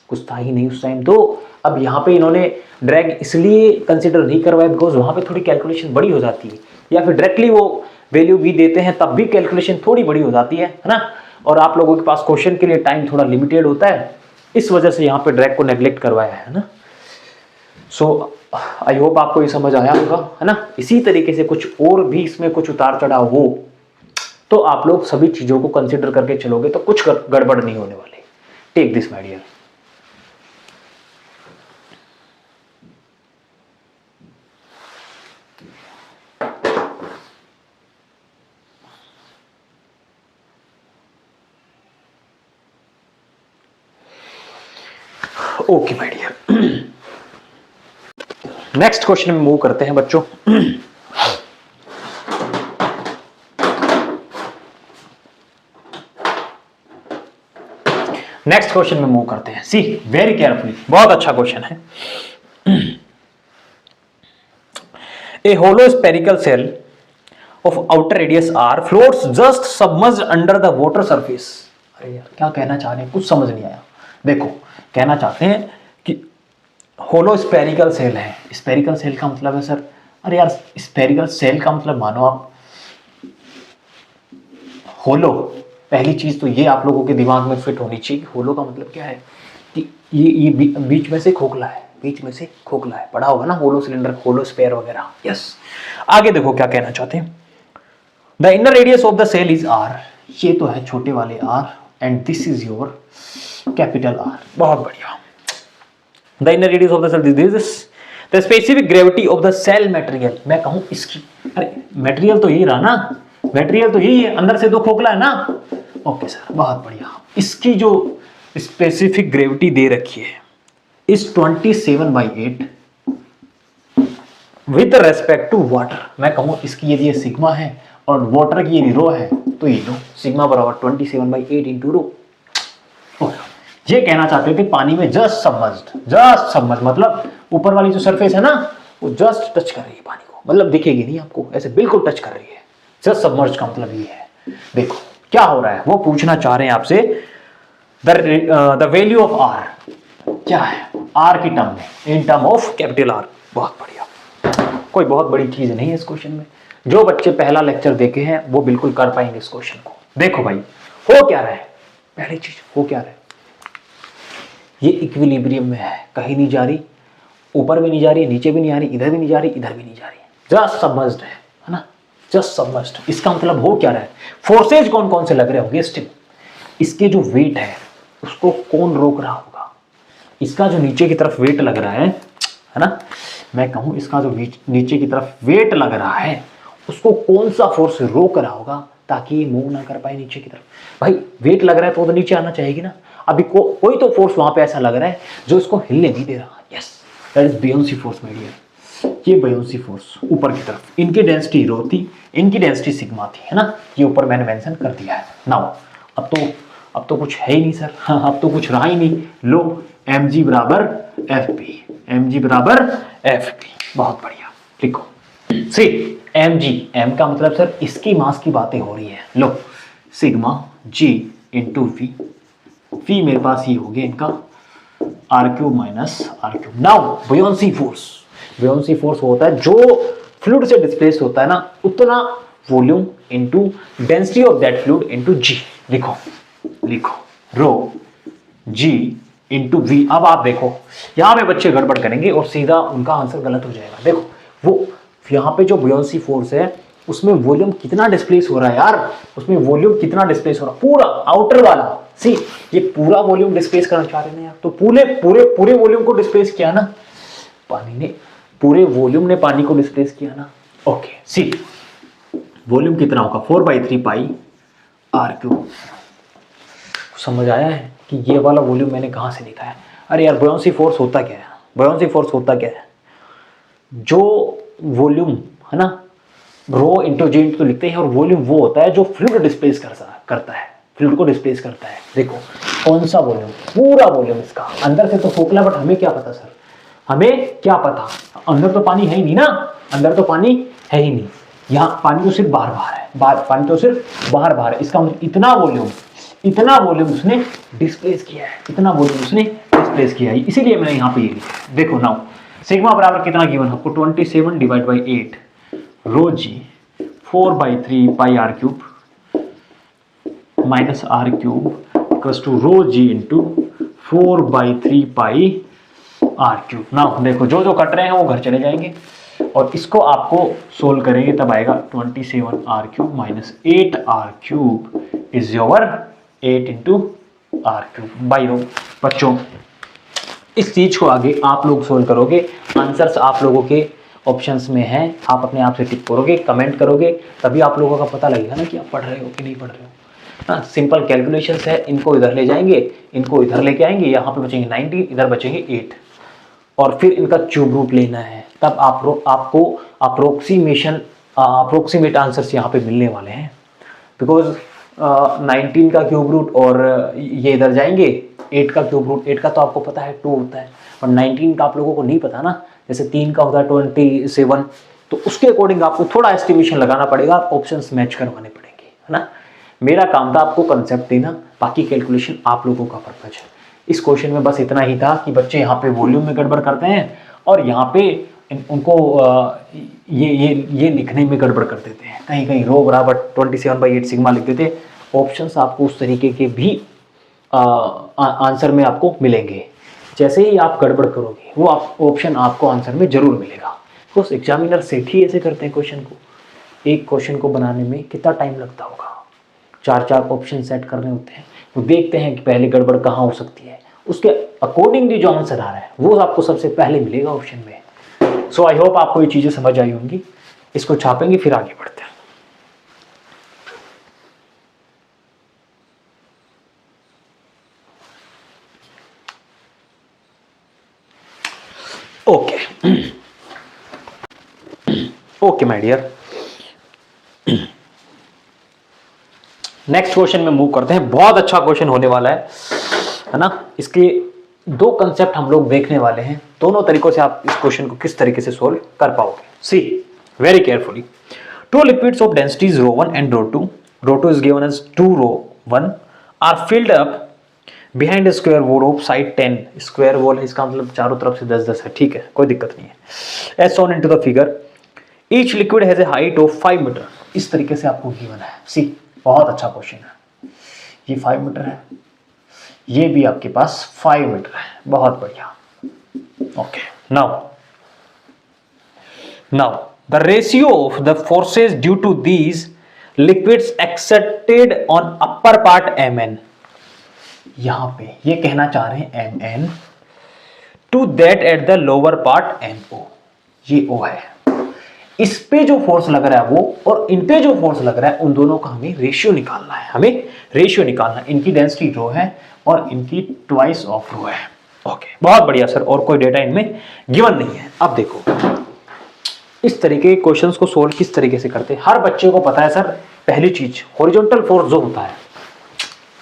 कुछ था ही नहीं उस टाइम। तो अब यहाँ पे इन्होंने ड्रैग इसलिए कंसिडर नहीं करवाया बिकॉज वहाँ पे थोड़ी कैलकुलेशन बड़ी हो जाती है, या फिर डायरेक्टली वो वैल्यू भी देते हैं तब भी कैलकुलेशन थोड़ी बड़ी हो जाती है ना, और आप लोगों के पास क्वेश्चन के लिए टाइम थोड़ा लिमिटेड होता है, इस वजह से यहाँ पे ड्रैग को नेग्लेक्ट करवाया है ना। सो आई होप आपको ये समझ आया होगा, है ना। इसी तरीके से कुछ और भी इसमें कुछ उतार चढ़ाव हो तो आप लोग सभी चीजों को कंसिडर करके चलोगे तो कुछ गड़बड़ नहीं होने वाली। Take this my dear. Okay my dear, next question में मूव करते हैं बच्चों। नेक्स्ट क्वेश्चन में मूव करते हैं। सी वेरी केयरफुली, बहुत अच्छा क्वेश्चन है। A hollow spherical shell of outer radius R floats just submerged under the water surface. अरे यार क्या कहना चाह रहे हैं, कुछ समझ नहीं आया। देखो कहना चाहते हैं कि होलो स्पेरिकल सेल है, स्पेरिकल सेल का मतलब है सर, अरे यार स्पेरिकल सेल का मतलब मानो आप होलो, पहली चीज तो ये आप लोगों के दिमाग में फिट होनी चाहिए। होलो का मतलब क्या है कि ये बीच में से खोखला है, बीच में से खोखला है, पढ़ा होगा ना होलो सिलेंडर, होलो स्पेयर वगैरह। यस, आगे देखो क्या कहना चाहते हैं। The inner radius of the shell is R, ये तो है छोटे वाले R and this is your capital R। बहुत बढ़िया। The inner radius of the shell this, the specific gravity of the shell material, मैं कहूं इसकी, अरे मटेरियल तो यही रहा ना, मटेरियल तो यही है, अंदर से तो खोखला है ना। ओके सर, बहुत बढ़िया। इसकी जो स्पेसिफिक ग्रेविटी दे रखी है इस 27/8 विद रेस्पेक्ट टू वाटर। मैं कहूं इसकी यदि ये सिग्मा है और वाटर की यदि रो है तो ये लो सिग्मा बराबर 27/8 इंटू रो। ये कहना चाहते थे पानी में जस्ट सबमर्ज्ड मतलब ऊपर वाली जो सरफेस है ना वो जस्ट टच कर रही है पानी को, मतलब दिखेगी नहीं आपको, ऐसे बिल्कुल टच कर रही है। जस्ट सबमर्ज का मतलब ये है। देखो क्या हो रहा है, वो पूछना चाह रहे हैं आपसे द वैल्यू ऑफ R क्या है, R की टर्म में, in term of capital R। बहुत बढ़िया, कोई बहुत बड़ी चीज नहीं है इस क्वेश्चन में। जो बच्चे पहला लेक्चर देखे हैं वो बिल्कुल कर पाएंगे इस क्वेश्चन को। देखो भाई हो क्या रहा है, पहली चीज हो क्या रहा है, ये इक्विलिब्रियम में है, कहीं नहीं जा रही, ऊपर भी नहीं जा रही, नीचे भी नहीं आ रही, इधर भी नहीं जा रही, इधर भी नहीं जा रही, जस्ट सबमर्ज्ड है ना, जस्ट सबमर्ज्ड। इसका मतलब हो क्या रहा है, फोर्सेज कौन कौन से लग रहे होंगे स्टिल, इसके जो वेट है उसको कौन रोक रहा होगा, इसका जो नीचे की तरफ वेट लग रहा है ना, मैं कहूँ इसका जो नीचे की तरफ वेट लग रहा है उसको कौन सा फोर्स रोक रहा होगा ताकि ये मूव ना कर पाए नीचे की तरफ। भाई वेट लग रहा है तो नीचे आना चाहिए ना। अभी कोई तो फोर्स वहां पे ऐसा लग रहा है जो इसको हिलने नहीं दे रहा। Yes, that is buoyancy force my dear. ये बियोंसी फोर्स ऊपर की तरफ, इनकी डेंसिटी रो थी, इनकी डेंसिटी सिग्मा थी, है ना। ये ऊपर मैंने मेंशन कर दिया है। नाउ अब तो कुछ है ही नहीं सर। हाँ, अब तो कुछ रहा ही नहीं। लो mg बराबर fp, mg बराबर fp। बहुत बढ़िया, लिखो सी mg, m का मतलब सर इसकी मास की बातें हो रही है। लो सिग्मा g इंटू v मेरे पास ये हो गया इनका r³ minus r³। Now buoyancy force होता है जो फ्लूइड से डिस्प्लेस होता है ना, उतना volume into density of that fluid into g। लिखो रो g इंटू वी। अब आप देखो यहां पे बच्चे गड़बड़ करेंगे और सीधा उनका आंसर गलत हो जाएगा। देखो वो यहां पे जो बुयांसी फोर्स है उसमें वॉल्यूम कितना डिस्प्लेस हो रहा है यार, उसमें वॉल्यूम कितना डिस्प्लेस हो रहा है, पूरा आउटर वाला। सी ये पूरा वॉल्यूम डिस्प्लेस करना चाह रहे हैं यार, तो पूरे वॉल्यूम को डिस्प्लेस किया ना पानी ने, पूरे वॉल्यूम ने पानी को डिस्प्लेस किया ना। ओके सी वॉल्यूम कितना होगा 4/3 पाई r³। समझ आया है कि ये वाला वॉल्यूम मैंने कहां से लिखा है। अरे यार बुयांसी फोर्स होता क्या है, बुयांसी फोर्स होता क्या है, जो वॉल्यूम है ना रो इंटू जी इंटू तो लिखते हैं, और वॉल्यूम वो होता है जो फ्लूइड डिस्प्लेस करता है, फ्लूइड को डिस्प्लेस करता है। देखो कौन सा वॉल्यूम, पूरा वॉल्यूम इसका। अंदर से तो खोखला, बट हमें क्या पता सर, हमें क्या पता, अंदर तो पानी है ही नहीं ना, अंदर तो पानी है ही नहीं, यहाँ पानी तो सिर्फ बाहर बाहर है, पानी तो सिर्फ बाहर बाहर है। इसका मतलब इतना वॉल्यूम उसने डिस्प्लेस किया है, इतना वॉल्यूम उसने डिस्प्लेस किया है, इसीलिए मैंने यहाँ पे ये लिखा है। देखो नाउ सिग्मा बराबर कितना गिवन है आपको 27 divide by 8 rho g 4/3 pi r³ minus r³ equals to rho g into 4/3 pi r³। Now देखो जो जो कट रहे हैं वो घर चले जाएंगे और इसको आपको सोल्व करेंगे तब आएगा 27 r³ minus 8 r³ is your 8 into r³। By rho बच्चों इस चीज को आगे आप लोग सोल्व करोगे, आंसर्स आप लोगों के ऑप्शंस में हैं, आप अपने आप से टिक करोगे, कमेंट करोगे, तभी आप लोगों का पता लगेगा ना कि आप पढ़ रहे हो कि नहीं पढ़ रहे हो। हाँ सिंपल कैलकुलेशंस है, इनको इधर ले जाएंगे, इनको इधर लेके आएंगे, यहाँ पे बचेंगे 90, इधर बचेंगे 8 और फिर इनका क्यूब रूट लेना है, तब आपको अप्रोक्सीमेट आंसर्स यहाँ पे मिलने वाले हैं। बिकॉज 19 का क्यूब रूट और ये इधर जाएंगे 8 का क्यूब रूट, 8 का तो आपको पता है 2 होता है, और 19 का आप लोगों को नहीं पता ना, जैसे 3 का होता है 27, तो उसके अकॉर्डिंग आपको थोड़ा एस्टिमेशन लगाना पड़ेगा, ऑप्शंस मैच करवाने पड़ेंगे, है ना। मेरा काम था आपको कंसेप्ट देना, बाकी कैलकुलेशन आप लोगों का पर्पज है। इस क्वेश्चन में बस इतना ही था कि बच्चे यहाँ पे वॉल्यूम में गड़बड़ करते हैं और यहाँ पे उनको ये लिखने में गड़बड़ कर देते हैं, कहीं कहीं रो बराबर 27/8 सिग्मा लिख देते। ऑप्शंस आपको उस तरीके के भी आंसर में आपको मिलेंगे, जैसे ही आप गड़बड़ करोगे वो ऑप्शन आपको आंसर में जरूर मिलेगा। उस एग्जामिनर सेट ही ऐसे करते हैं क्वेश्चन को, एक क्वेश्चन को बनाने में कितना टाइम लगता होगा, 4 ऑप्शन सेट करने होते हैं, वो देखते हैं कि पहले गड़बड़ कहाँ हो सकती है, उसके अकॉर्डिंगली जो आंसर आ रहा है वो आपको सबसे पहले मिलेगा ऑप्शन में। सो आई होप आपको ये चीजें समझ आई होंगी, इसको छापेंगे फिर आगे बढ़ते हैं। Okay my dear, next question में मूव करते हैं। बहुत अच्छा क्वेश्चन होने वाला है ना। इसके 2 कंसेप्ट हम लोग देखने वाले हैं, दोनों तरीकों से आप इस क्वेश्चन को किस तरीके से सोल्व कर पाओगे। सी very carefully, 2 liquids of densities ρ1 and ρ2 is given as 2 ρ1 are filled up behind a square wall of side 10। Square wall है, इसका मतलब चारों तरफ से 10-10 है, ठीक है, कोई दिक्कत नहीं है। As shown into the figure, each liquid has a height of 5 metre. इस तरीके से आपको गिवन है। सी बहुत अच्छा क्वेश्चन है, ये 5 मीटर है, ये भी आपके पास 5 मीटर है, बहुत बढ़िया। Okay now the ratio of the forces due to these liquids accepted on upper part mn। यहां पे ये कहना चाह रहे हैं mn to that at the lower part NO, ये O है। इस पे जो फोर्स लग रहा है वो, और इन पे जो फोर्स लग रहा है, उन दोनों का हमें रेशियो निकालना है, हमें रेशियो निकालना है। इनकी डेंसिटी रो है और इनकी ट्वाइस ऑफ रो है। ओके, बहुत बढ़िया सर, और कोई डेटा इनमें गिवन नहीं है। अब देखो इस तरीके के क्वेश्चंस को सोल्व किस तरीके से करते हैं, हर बच्चे को पता है सर। पहली चीज, हॉरिजॉन्टल फोर्स जो होता है,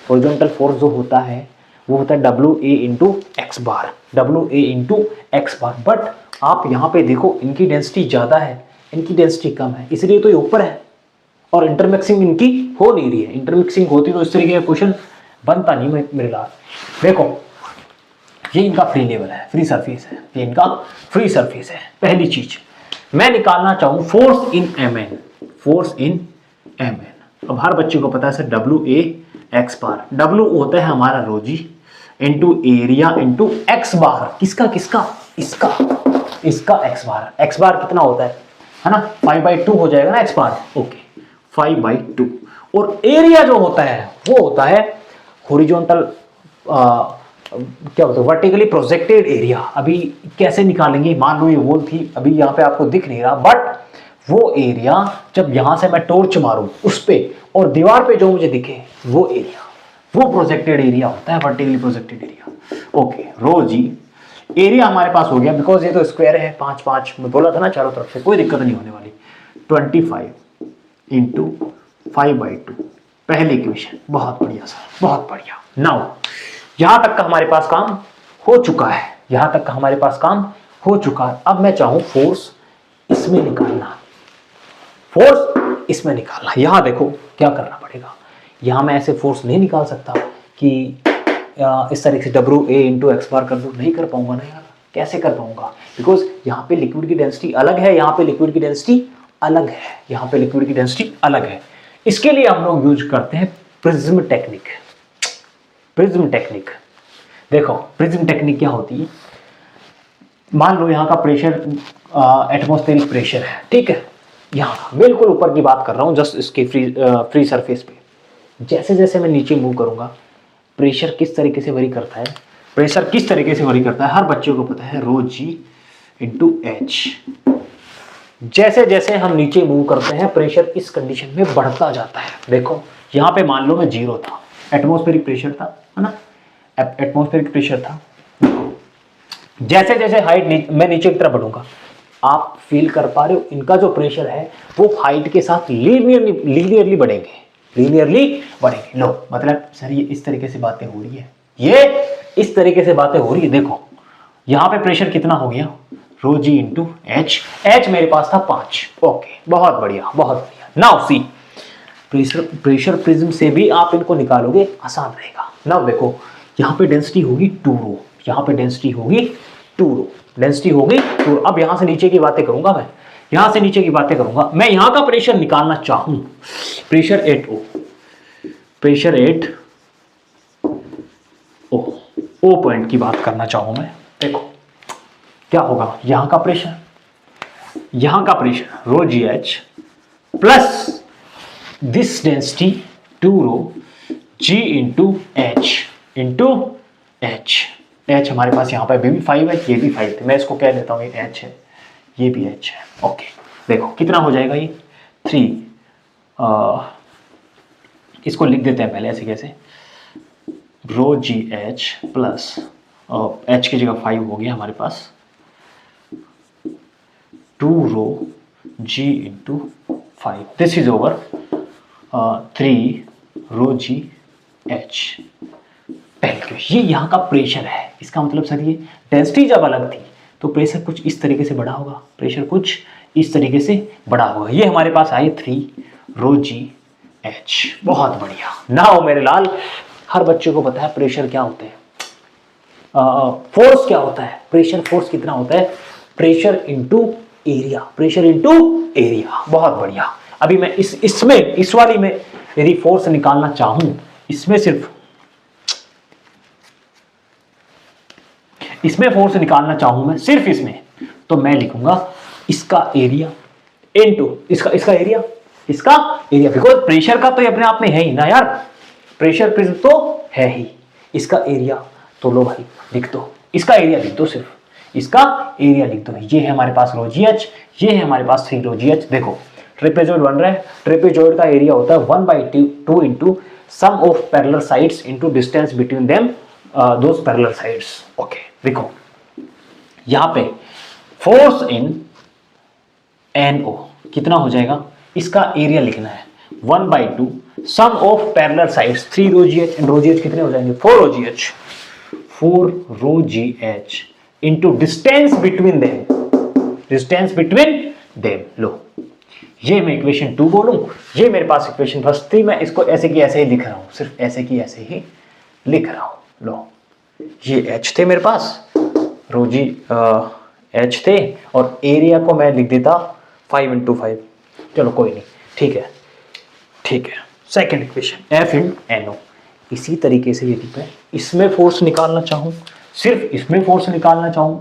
हॉरिजॉन्टल फोर्स जो होता है वो होता है WA into x bar, WA into x bar. But आप यहाँ पे देखो इनकी डेंसिटी ज्यादा है, इनकी डेंसिटी कम है, इसलिए तो ये ऊपर है, और इंटरमिक्सिंग इनकी हो नहीं रही है। इंटरमिक्सिंग होती तो इस तरीके का क्वेश्चन बनता नहीं मेरे लाल। देखो ये इनका फ्री लेवल है, फ्री सरफेस है, ये इनका फ्री सरफेस है। पहली चीज मैं निकालना चाहूं force in MN, force in MN। अब हर बच्चे को पता है सर WA एक्स बार, W होता है हमारा रो g into area into x बार। किसका किसका, इसका, इसका एक्स बार कितना होता है ना, 5/2 हो जाएगा ना एक्स बार। ओके 5/2। और एरिया जो होता है वो होता है हॉरिजॉन्टल, क्या होता है, वर्टिकली प्रोजेक्टेड एरिया। अभी कैसे निकालेंगे, मान लो ये वॉल थी, अभी यहाँ पे आपको दिख नहीं रहा, बट वो एरिया जब यहां से मैं टॉर्च मारूं उस पे और दीवार पे जो मुझे दिखे वो एरिया, वो प्रोजेक्टेड एरिया होता है, वर्टिकली प्रोजेक्टेड एरिया। ओके रो जी, एरिया हमारे पास हो गया, बिकॉज ये तो स्क्वायर है, 5/5 मैं बोला था ना चारों तरफ से, कोई दिक्कत नहीं होने वाली। 25 इंटू 5/2, पहली इक्वेशन। बहुत बढ़िया सर, बहुत बढ़िया। नाउ यहां तक का हमारे पास काम हो चुका है, यहां तक का हमारे पास काम हो चुका है। अब मैं चाहूं फोर्स इसमें निकालना, फोर्स इसमें निकालना। यहां देखो क्या करना पड़ेगा, यहां मैं ऐसे फोर्स नहीं निकाल सकता कि इस तरीके से WA इंटू एक्स बार कर दूं, नहीं कर पाऊंगा ना यार, कैसे कर पाऊंगा, बिकॉज यहाँ पे लिक्विड की डेंसिटी अलग है, यहाँ पे लिक्विड की डेंसिटी अलग है, यहाँ पे लिक्विड की डेंसिटी अलग है। इसके लिए हम लोग यूज करते हैं प्रिज्म टेक्निक। प्रिज्म टेक्निक, देखो प्रिज्म टेक्निक क्या होती है, मान लो यहाँ का प्रेशर एटमॉस्फेरिक प्रेशर है, ठीक है, यहाँ बिल्कुल ऊपर की बात कर रहा हूँ, जस्ट इसके फ्री सरफेस पे। जैसे जैसे मैं नीचे मूव करूंगा प्रेशर किस तरीके से वरी करता है, प्रेशर किस तरीके से वरी करता है हर बच्चे को पता है, रो जी इंटू एच। जैसे जैसे हम नीचे मूव करते हैं प्रेशर इस कंडीशन में बढ़ता जाता है। देखो यहाँ पे मान लो मैं 0 था, एटमॉस्फेरिक प्रेशर था, है ना, एटमॉस्फेरिक प्रेशर था। जैसे जैसे हाइट मैं नीचे की तरफ बढ़ूंगा, आप फील कर पा रहे हो इनका जो प्रेशर है वो हाइट के साथ लीनियरली बढ़ेंगे, लीनियरली बढ़ेंगे। लो मतलब सर ये इस तरीके से बातें हो रही है, ये इस तरीके से बातें हो रही है। देखो यहाँ पे प्रेशर कितना हो गया, रो जी इंटू एच, एच मेरे पास था 5। ओके बहुत बढ़िया, बहुत बढ़िया। नाउ सी प्रेशर प्रिज्म से भी आप इनको निकालोगे, आसान रहेगा। नाउ देखो यहाँ पे डेंसिटी होगी 2 रो, यहाँ पे डेंसिटी होगी 2 रो, डेंसिटी होगी 2 रो। अब यहाँ से नीचे की बातें करूंगा मैं, यहाँ से नीचे की बातें करूंगा मैं। यहाँ का प्रेशर निकालना चाहूं, pressure 8O, pressure 8O point की बात करना चाहूं मैं। देखो क्या होगा, यहाँ का प्रेशर, यहाँ का pressure rho g h plus this density 2 rho g into h. H हमारे पास यहाँ पे भी 5 है, ये भी 5 है, मैं इसको कह देता हूँ ये एच है, ये भी एच है। ओके देखो कितना हो जाएगा ये 3, इसको लिख देते हैं पहले ऐसे कैसे, rho g h plus h की जगह 5 हो गया हमारे पास, 2 rho g into 5, this is over 3 rho g h. पहले ये यहाँ का प्रेशर है, इसका मतलब सर ये डेंसिटी जब अलग थी तो प्रेशर कुछ इस तरीके से बढ़ा होगा, प्रेशर कुछ इस तरीके से बढ़ा होगा। ये हमारे पास आए 3 रो जी एच। बहुत बढ़िया। नाउ मेरे लाल हर बच्चे को पता है प्रेशर क्या होते हैं, फोर्स क्या होता है, प्रेशर फोर्स कितना होता है, pressure into area, pressure into area. बहुत बढ़िया। अभी मैं इस वाली में यदि फोर्स निकालना चाहूं, इसमें फोर्स निकालना चाहूं मैं सिर्फ इसमें, तो मैं लिखूंगा इसका एरिया इनटू इसका एरिया, बिकॉज प्रेशर का तो ये अपने आप में है ही ना यार, प्रेशर तो है ही, इसका एरिया तो लो भाई लिख दो, इसका एरिया लिख दो सिर्फ, इसका एरिया लिख दो। ये है हमारे पास रो जी एच, ये है हमारे पास 3 रो जी एच। देखो ट्रेपेजॉइड बन रहा है, ट्रेपेजॉइड का एरिया होता है 1/2 into sum of parallel sides into distance between them those parallel sides. Okay देखो यहां पे फोर्स इन NO कितना हो जाएगा, इसका एरिया लिखना है 1/2 sum of parallel sides 3 rho g h and rho g h कितने हो जाएंगे 4 rho g h, 4 rho g h into distance between them, distance between them. लो ये मैं इक्वेशन 2 बोलूं, ये मेरे पास इक्वेशन फर्स्ट थी, मैं इसको ऐसे की ऐसे ही लिख रहा हूं, सिर्फ ऐसे की ऐसे ही लिख रहा हूं। लो ये एच थे मेरे पास, रो जी एच थे, और एरिया को मैं लिख देता 5 इंटू 5। चलो कोई नहीं, ठीक है ठीक है। सेकेंड इक्वेशन एफ इन NO, इसी तरीके से यदि मैं इसमें फोर्स निकालना चाहूं, सिर्फ इसमें फोर्स निकालना चाहूं,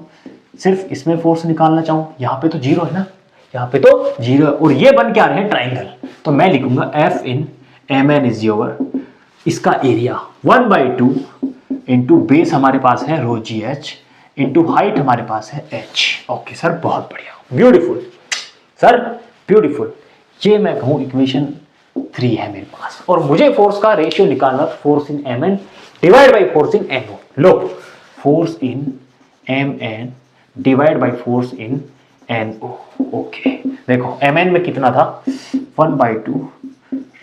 सिर्फ इसमें फोर्स निकालना चाहूं, यहां पे तो जीरो है ना, यहां पे तो जीरो है, और ये बन क्या रहे हैं ट्राइंगल, तो मैं लिखूंगा F in MN is over इसका एरिया 1/2 इंटू बेस हमारे पास है रो जी एच इंटू हाइट हमारे पास है एच। ओके सर बहुत बढ़िया, ब्यूटीफुल सर ब्यूटीफुल। ये मैं कहूं इक्वेशन 3 है मेरे पास, और मुझे फोर्स का रेशियो निकालना, force in MN divide by force in NO। लो force in MN divide by force in NO। Okay देखो MN में कितना था 1/2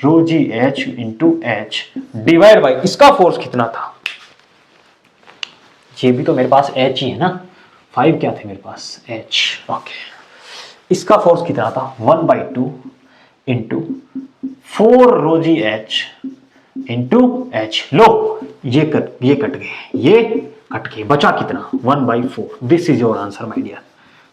rho g h into h divide by इसका फोर्स कितना था, ये भी तो मेरे पास एच ही है ना, 5 क्या थे मेरे पास एच। ओके इसका फोर्स कितना था 1/2 into 4 rho g h into h. लो ये कट गए, बचा कितना 1/4। This is your answer my dear,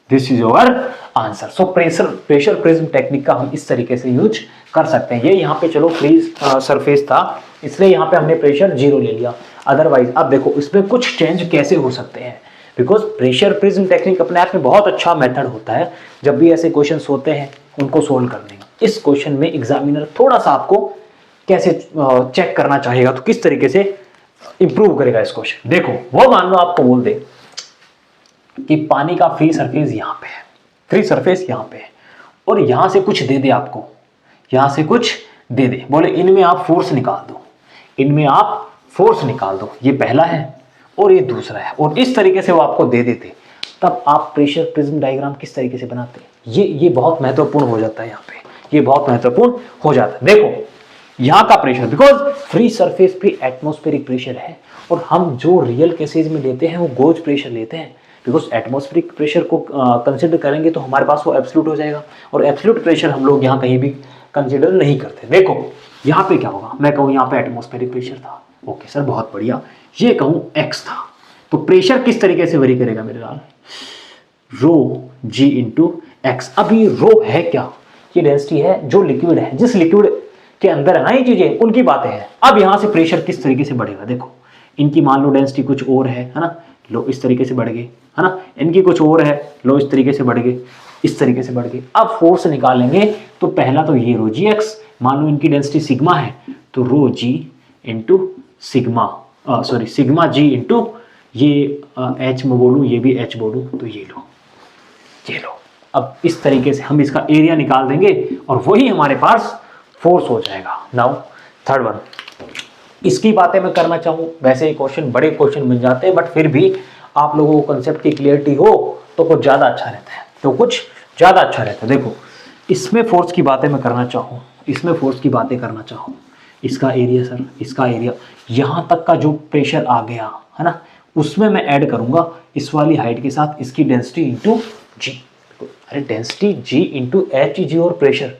this is your answer. So pressure prism technique का हम इस तरीके से यूज कर सकते हैं। ये यहाँ पे चलो फ्री सरफेस था, इसलिए यहाँ पे हमने प्रेशर 0 ले लिया। अदरवाइज अब देखो इसमें कुछ चेंज कैसे हो सकते हैं, बिकॉज प्रेशर प्रिज्म टेक्निक अपने आप में बहुत अच्छा मेथड होता है जब भी ऐसे क्वेश्चंस होते हैं उनको सोल्व करने का। इस क्वेश्चन में एग्जामिनर थोड़ा सा आपको कैसे चेक करना चाहेगा, तो किस तरीके से इंप्रूव करेगा इस क्वेश्चन। देखो वो मान लो आपको बोल दे कि पानी का फ्री सरफेस यहाँ पे है, फ्री सरफेस यहाँ पे है, और यहां से कुछ दे दे आपको, यहां से कुछ दे दे, बोले इनमें आप फोर्स निकाल दो, इनमें आप फोर्स निकाल दो, ये पहला है और ये दूसरा है, और इस तरीके से वो आपको दे देते, तब आप प्रेशर प्रिज्म डायग्राम किस तरीके से बनाते, ये बहुत महत्वपूर्ण हो जाता है। यहाँ पे ये बहुत महत्वपूर्ण हो जाता है। देखो यहाँ का प्रेशर, बिकॉज फ्री सरफेस पे एटमॉस्फेरिक प्रेशर है, और हम जो रियल केसेज में लेते हैं वो गोज प्रेशर लेते हैं, बिकॉज एटमॉस्फेरिक प्रेशर को कंसिडर करेंगे तो हमारे पास वो एब्सोल्यूट हो जाएगा, और एब्सोल्यूट प्रेशर हम लोग यहाँ कहीं भी कंसिडर नहीं करते। देखो यहाँ पे क्या होगा, मैं कहूँ यहाँ पे एटमॉस्फेरिक प्रेशर था, ओके सर बहुत बढ़िया, ये कहूँ एक्स था, तो प्रेशर किस तरीके से वेरी करेगा मेरे लाल, रो जी इंटू एक्स। अब ये रो है क्या, ये डेंसिटी है जो लिक्विड है, जिस लिक्विड के अंदर है ना ये चीजें, उनकी बातें हैं। अब यहां से प्रेशर किस तरीके से बढ़ेगा, देखो इनकी मान लो डेंसिटी कुछ और है ना, लो इस तरीके से बढ़ गई है ना, इनकी कुछ और है, लो इस तरीके से बढ़ गई, इस तरीके से बढ़ गई। अब फोर्स निकालेंगे तो पहला तो ये रो जी एक्स, मान लो इनकी डेंसिटी सिग्मा है तो रो g into sigma, sorry sigma जी इंटू ये एच में बोलूँ, ये भी एच बोलूँ, तो ये लो। अब इस तरीके से हम इसका एरिया निकाल देंगे और वही हमारे पास फोर्स हो जाएगा। नाउ थर्ड वन, इसकी बातें मैं करना चाहूँ, वैसे ये क्वेश्चन बड़े क्वेश्चन बन जाते हैं, बट फिर भी आप लोगों को कंसेप्ट की क्लियरिटी हो तो कुछ ज़्यादा अच्छा रहता है, देखो इसमें फोर्स की बातें मैं करना चाहूँ, इसमें फोर्स की बातें करना चाहूँ, इसका एरिया सर, इसका एरिया, यहाँ तक का जो प्रेशर आ गया है ना, उसमें मैं ऐड करूँगा इस वाली हाइट के साथ इसकी डेंसिटी इंटू जी, अरे डेंसिटी जी इंटू एच जी, और pressure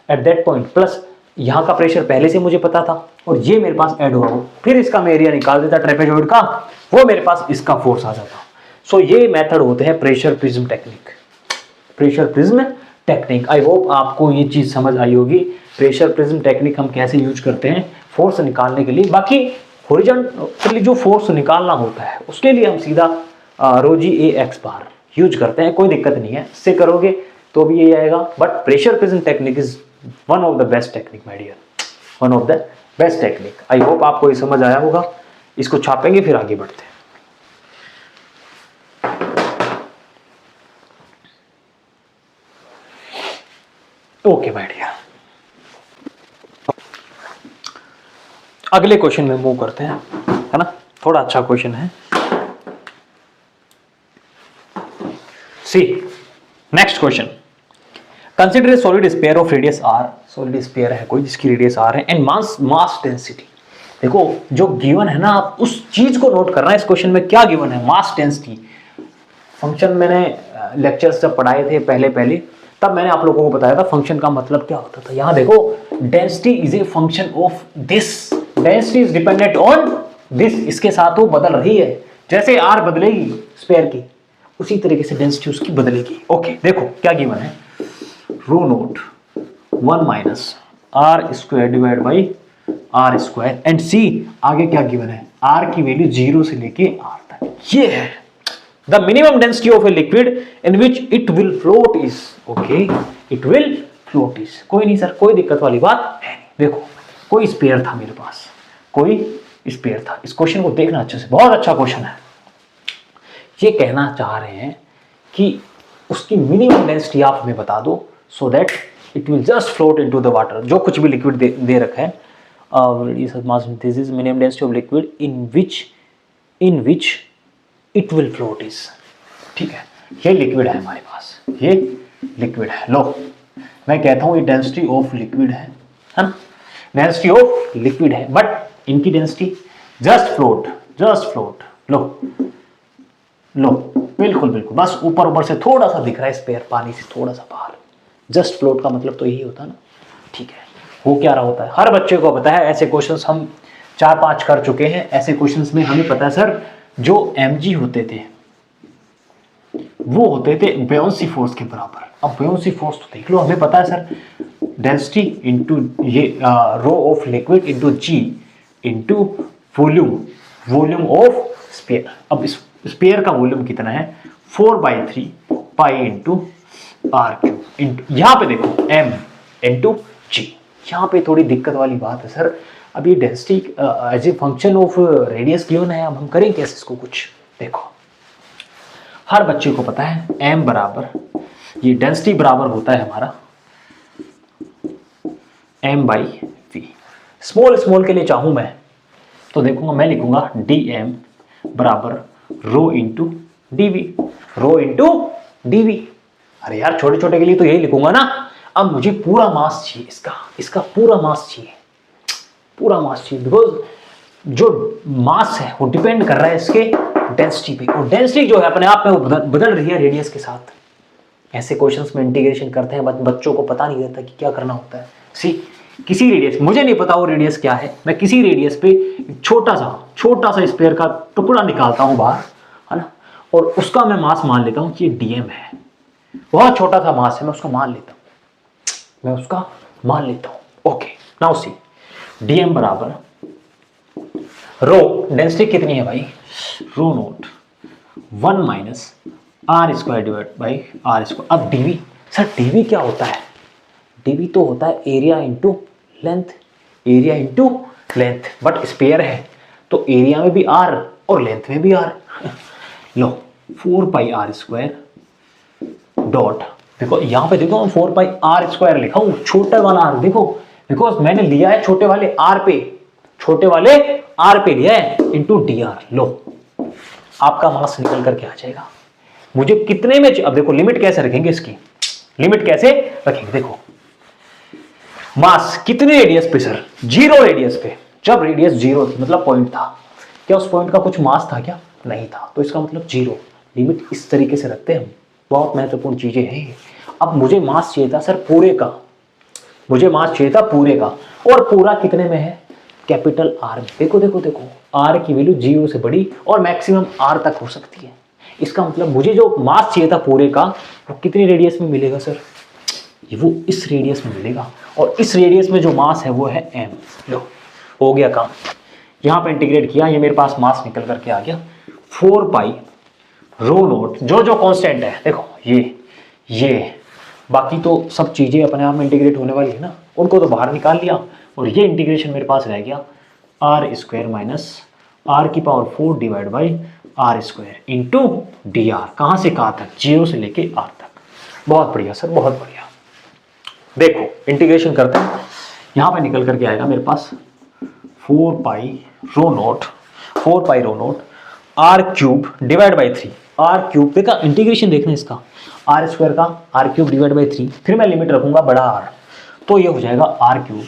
at that point, plus यहाँ का प्रेशर पहले से मुझे पता था और ये मेरे पास ऐड हुआ, फिर इसका मैं एरिया निकाल देता ट्रेपेजॉइड का, वो मेरे पास इसका फोर्स आ जाता। सो ये मेथड होते हैं pressure prism technique, pressure prism technique. I hope आपको ये चीज़ समझ आई होगी, प्रेशर प्रिज्म टेक्निक हम कैसे यूज करते हैं फोर्स निकालने के लिए। बाकी हॉरिजॉन्टली जो फोर्स निकालना होता है उसके लिए हम सीधा रो जी ए एक्स बार यूज करते हैं, कोई दिक्कत नहीं है, इससे करोगे तो भी ये आएगा। But pressure prism technique is one of the best technique my dear, one of the best technique. I hope आपको ये समझ आया होगा। इसको छापेंगे फिर आगे बढ़ते हैं। ओके माय डियर, अगले क्वेश्चन में मूव करते हैं, है ना, थोड़ा अच्छा क्वेश्चन है। See next question, consider a solid sphere of radius R, solid sphere है कोई जिसकी रेडियस आर है, एंड मास डेंसिटी। देखो जो गिवन है ना, आप उस चीज को नोट करना है। इस क्वेश्चन में क्या गिवन है, मास डेंसिटी। फंक्शन मैंने लेक्चर्स जब पढ़ाए थे पहले तब मैंने आप लोगों को बताया था फंक्शन का मतलब क्या होता था। यहां देखो, density is a function of this, density is dependent on this, इसके साथ वो बदल रही है। जैसे आर बदलेगी स्फीयर की, उसी तरीके से डेंसिटी उसकी बदलेगी। ओके देखो क्या गिवन है, rho not 1 minus R square divide by are square, and see आगे क्या गिवन है, आर की वैल्यू 0 से लेके आर तक। ये है the minimum density of a liquid in which it will float is, okay it will float is. कोई नहीं सर, कोई दिक्कत वाली बात है नहीं। देखो कोई स्पेयर था मेरे पास, कोई स्पेयर था। इस क्वेश्चन को देखना अच्छे से, बहुत अच्छा क्वेश्चन है। ये कहना चाह रहे हैं कि उसकी मिनिमम डेंसिटी आप हमें बता दो, so that it will just float into the water. जो कुछ भी लिक्विड दे रखा है, this is minimum density of liquid in which it will float is. ठीक है, ये लिक्विड है हमारे पास, ये लिक्विड है। लो मैं कहता हूं ये डेंसिटी ऑफ लिक्विड है ना, डेंसिटी ऑफ लिक्विड है, बट इनकी डेंसिटी जस्ट फ्लोट। लो बिल्कुल बस ऊपर से थोड़ा सा दिख रहा है स्पेयर, पानी से थोड़ा सा बाहर। जस्ट फ्लोट का मतलब तो यही होता है ना। ठीक है, वो क्या रहा होता है, हर बच्चे को पता है। ऐसे क्वेश्चंस हम 4-5 कर चुके हैं। ऐसे क्वेश्चंस में हमें पता है सर, जो mg होते थे वो होते थे ब्योयांसी फोर्स के बराबर। अब ब्योयांसी फोर्स तो देख लो, हमें पता है सर, डेंसिटी इनटू ये rho of liquid into g into volume of sphere. अब इस स्फीयर का वॉल्यूम कितना है, 4/3 पाई इंटू आर क्यूब इंटू, यहाँ पे देखो m इंटू जी। यहाँ पे थोड़ी दिक्कत वाली बात है सर। अब ये density as a function of radius given है, अब हम करें कैसे इसको कुछ। देखो हर बच्चे को पता है m बराबर, ये डेंसिटी बराबर होता है हमारा m/v। स्मॉल के लिए चाहूं मैं तो देखूंगा, मैं लिखूंगा dm बराबर रो इंटू dv। अरे यार छोटे के लिए तो यही लिखूंगा ना। अब मुझे पूरा मास चाहिए, इसका पूरा मास चाहिए, बिकॉज जो मास है वो डिपेंड कर रहा है इसके डेंसिटी पे, और डेंसिटी जो है अपने आप में वो बदल रही है रेडियस के साथ। ऐसे क्वेश्चंस में इंटीग्रेशन करते हैं, बच्चों को पता नहीं रहता कि क्या करना होता है। सी किसी रेडियस, मुझे नहीं पता वो रेडियस क्या है, मैं किसी रेडियस पे छोटा सा स्फीयर का टुकड़ा निकालता हूं बाहर, है ना, और उसका मैं मास मान लेता हूं कि ये डीएम है। बहुत छोटा सा मास है, मैं उसका मान लेता हूं। ओके नाउ सी, डीएम बराबर रो, डेंसिटी कितनी है भाई, rho not 1 minus R square divide by are square. अब डीवी, सर डीवी क्या होता है, डीवी तो होता है area into length, but sphere है तो एरिया में भी आर और लेंथ में भी आर। लो 4 पाई आर स्क्वायर डॉट, देखो यहाँ पे देखो 4 पाई आर स्क्वायर लिखा हूं, छोटा वाला आर देखो, बिकॉज मैंने लिया है छोटे वाले आर पे लिया है, इंटू डी आर। लो आपका मास निकल करके आ जाएगा। मुझे कितने में, अब देखो लिमिट कैसे रखेंगे इसकी, देखो मास कितने रेडियस पे सर, 0 रेडियस पे। जब रेडियस 0 थी मतलब पॉइंट था, क्या उस पॉइंट का कुछ मास था क्या, नहीं था, तो इसका मतलब 0। लिमिट इस तरीके से रखते हैं हम, बहुत महत्वपूर्ण चीजें हैं ये। अब मुझे मास चाहिए था सर पूरे का, और पूरा कितने में है, कैपिटल आर में। देखो आर की वैल्यू 0 से बड़ी और मैक्सिमम आर तक हो सकती है। इसका मतलब मुझे जो मास चाहिए था पूरे का, वो कितनी रेडियस में मिलेगा सर, वो इस रेडियस में मिलेगा, और इस रेडियस में जो मास है वो है m। लो हो गया काम, यहाँ पे इंटीग्रेट किया, ये मेरे पास मास निकल करके आ गया 4 पाई रो नोट, जो कांस्टेंट है देखो ये बाकी तो सब चीजें अपने आप में इंटीग्रेट होने वाली है ना, उनको तो बाहर निकाल लिया, और ये इंटीग्रेशन मेरे पास रह गया आर स्क्वायर माइनस आर की power 4 divide by are square into d r. कहाँ से कहाँ तक, 0 से लेके आर तक। बहुत बढ़िया सर, बहुत बढ़िया। देखो इंटीग्रेशन करते हैं, यहां पे निकल करके आएगा मेरे पास 4 pi rho not R cube divide by 3 R cube. देखा इंटीग्रेशन देखना इसका, आर स्क्वायर का आर क्यूब डिवाइड बाई 3, फिर मैं लिमिट रखूंगा बड़ा आर, तो ये हो जाएगा r cube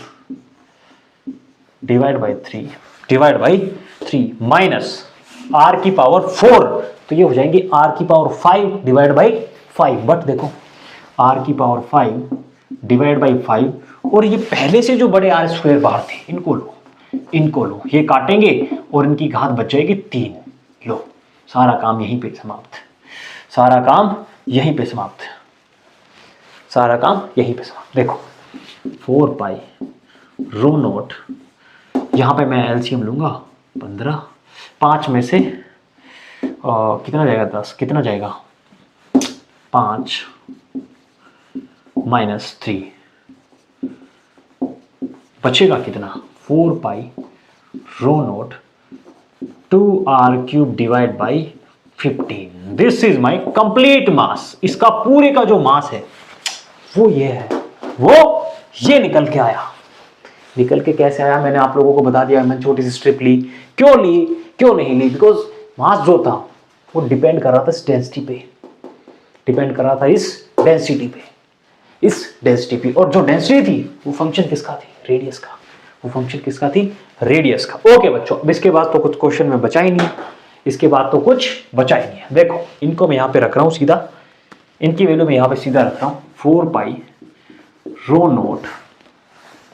divide by 3 minus r की पावर 4, तो ये हो जाएंगे आर की पावर 5 डिवाइड बाई 5। बट देखो आर की पावर 5 डिवाइड बाई 5, और ये पहले से जो बड़े आर स्क्वायर बाहर थे इनको लो, ये काटेंगे और इनकी घात बच जाएगी 3। लो सारा काम यहीं पे समाप्त, सारा काम यहीं पे समाप्त। देखो 4 पाई रो नोट, यहां पे मैं एलसीएम लूंगा 15, 5 में से कितना जाएगा 10, कितना जाएगा 5 माइनस 3, बचेगा कितना 4 pi rho not 2r cube divide by 15। This is my complete mass. इसका पूरे का जो मास है वो ये है, वो ये निकल के आया। निकल के कैसे आया मैंने आप लोगों को बता दिया। मैंने छोटी सी स्ट्रिप ली, क्यों नहीं ली, बिकॉज मास जो था वो डिपेंड कर रहा था इस डेंसिटी पे, इस डेंसिटी पे, और जो डेंसिटी थी वो फंक्शन किसका थी, रेडियस का। ओके बच्चों, अब इसके बाद तो कुछ क्वेश्चन में बचा ही नहीं है, देखो इनको मैं यहां पे रख रहा हूं सीधा, इनकी वैल्यू मैं यहां पे सीधा रख रहा हूं 4 pi rho not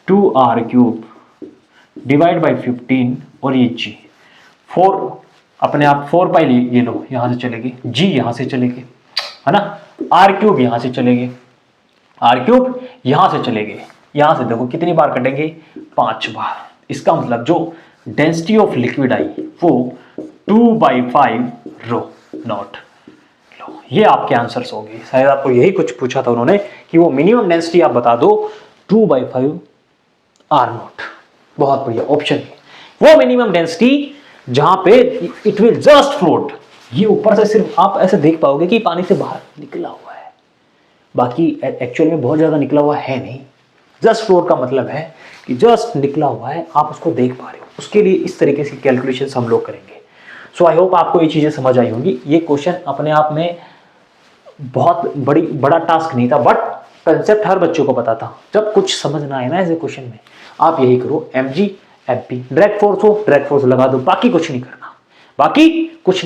2r cube divide by 15, और ये जी 4 अपने आप 4 पाई ये लो, यहां से चलेगी जी, यहां से चलेगी है ना, r क्यूब यहां से चलेगी, यहां से देखो कितनी बार कटेंगे 5 बार। इसका मतलब जो डेंसिटी ऑफ लिक्विड आई वो 2/5 रो नॉट। लो ये आपके आंसर्स होंगे। शायद आपको यही कुछ पूछा था उन्होंने कि वो मिनिमम डेंसिटी आप बता दो 2/5 आर नॉट। बहुत बढ़िया ऑप्शन है वो मिनिमम डेंसिटी जहां पे इट विल जस्ट फ्लोट। ये ऊपर से सिर्फ आप ऐसे देख पाओगे कि पानी से बाहर निकला हुआ है, बाकी एक्चुअल में बहुत ज्यादा निकला हुआ है नहीं। जस्ट फ्लोट का मतलब है कि जस्ट निकला हुआ है, आप उसको देख पा रहे हो। उसके लिए इस तरीके से कैलकुलेशंस हम लोग करेंगे। सो आई होप आपको ये चीजें समझ आई होंगी। ये क्वेश्चन अपने आप में बहुत बड़ा टास्क नहीं था, बट कंसेप्ट हर बच्चों को पता था। जब कुछ समझ ना आए ना ऐसे क्वेश्चन में, आप यही करो mg fp, डायरेक्ट फोर्स हो डायरेक्ट फोर्स लगा दो, बाकी कुछ नहीं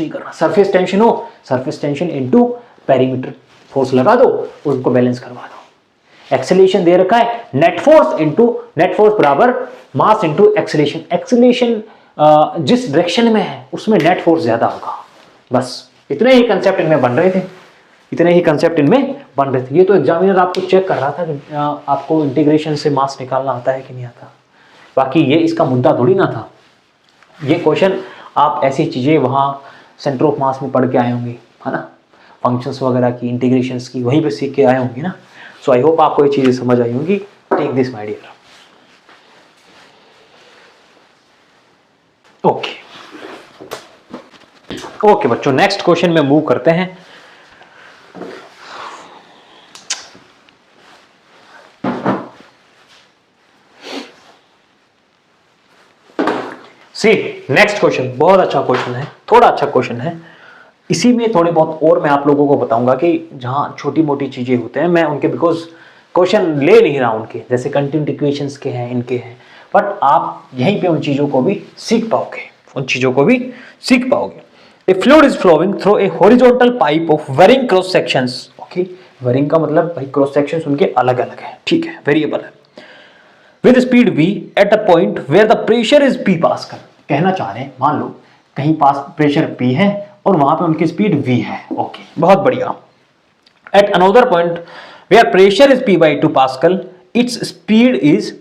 करना। सरफेस टेंशन हो, surface tension into perimeter force लगा दो, उनको बैलेंस करवा दो। एक्सेलरेशन दे रखा है, नेट फोर्स बराबर मास इनटू एक्सेलरेशन जिस डायरेक्शन में है उसमें नेट फोर्स ज्यादा होगा। बस इतने ही कंसेप्ट इनमें बन रहे थे, ये तो एग्जामिनर आपको चेक कर रहा था कि आपको इंटीग्रेशन से मास निकालना आता है कि नहीं आता। बाकी ये इसका मुद्दा थोड़ी ना था। ये क्वेश्चन आप ऐसी चीजें वहां सेंटर ऑफ मास में पढ़ के आए होंगे, है ना, फंक्शंस वगैरह की, इंटीग्रेशंस की, वहीं पे सीख के आए होंगे ना। सो आई होप आपको ये चीजें समझ आई होंगी। Take this my dear. Okay बच्चों, नेक्स्ट क्वेश्चन में मूव करते हैं। सी नेक्स्ट क्वेश्चन बहुत अच्छा क्वेश्चन है, थोड़ा अच्छा क्वेश्चन है। इसी में थोड़े बहुत और मैं आप लोगों को बताऊंगा कि जहां छोटी मोटी चीजें होते हैं मैं उनके बिकॉज क्वेश्चन ले नहीं रहा उनके, जैसे कंटिन्यूटी इक्वेशंस के हैं, इनके हैं, बट आप यहीं पे उन चीजों को भी सीख पाओगे। A fluid is flowing through a horizontal pipe of varying cross sections. Okay, varying का मतलब भाई क्रॉस सेक्शंस उनके अलग अलग है, ठीक है, वेरिएबल है। With speed v at a point where the pressure is p pascal. कहना चाह रहे हैं मान लो कहीं पास प्रेशर p है और वहां पे उनकी स्पीड v है। ओके, बहुत बढ़िया। At another point where pressure is p/2 pascal, its speed is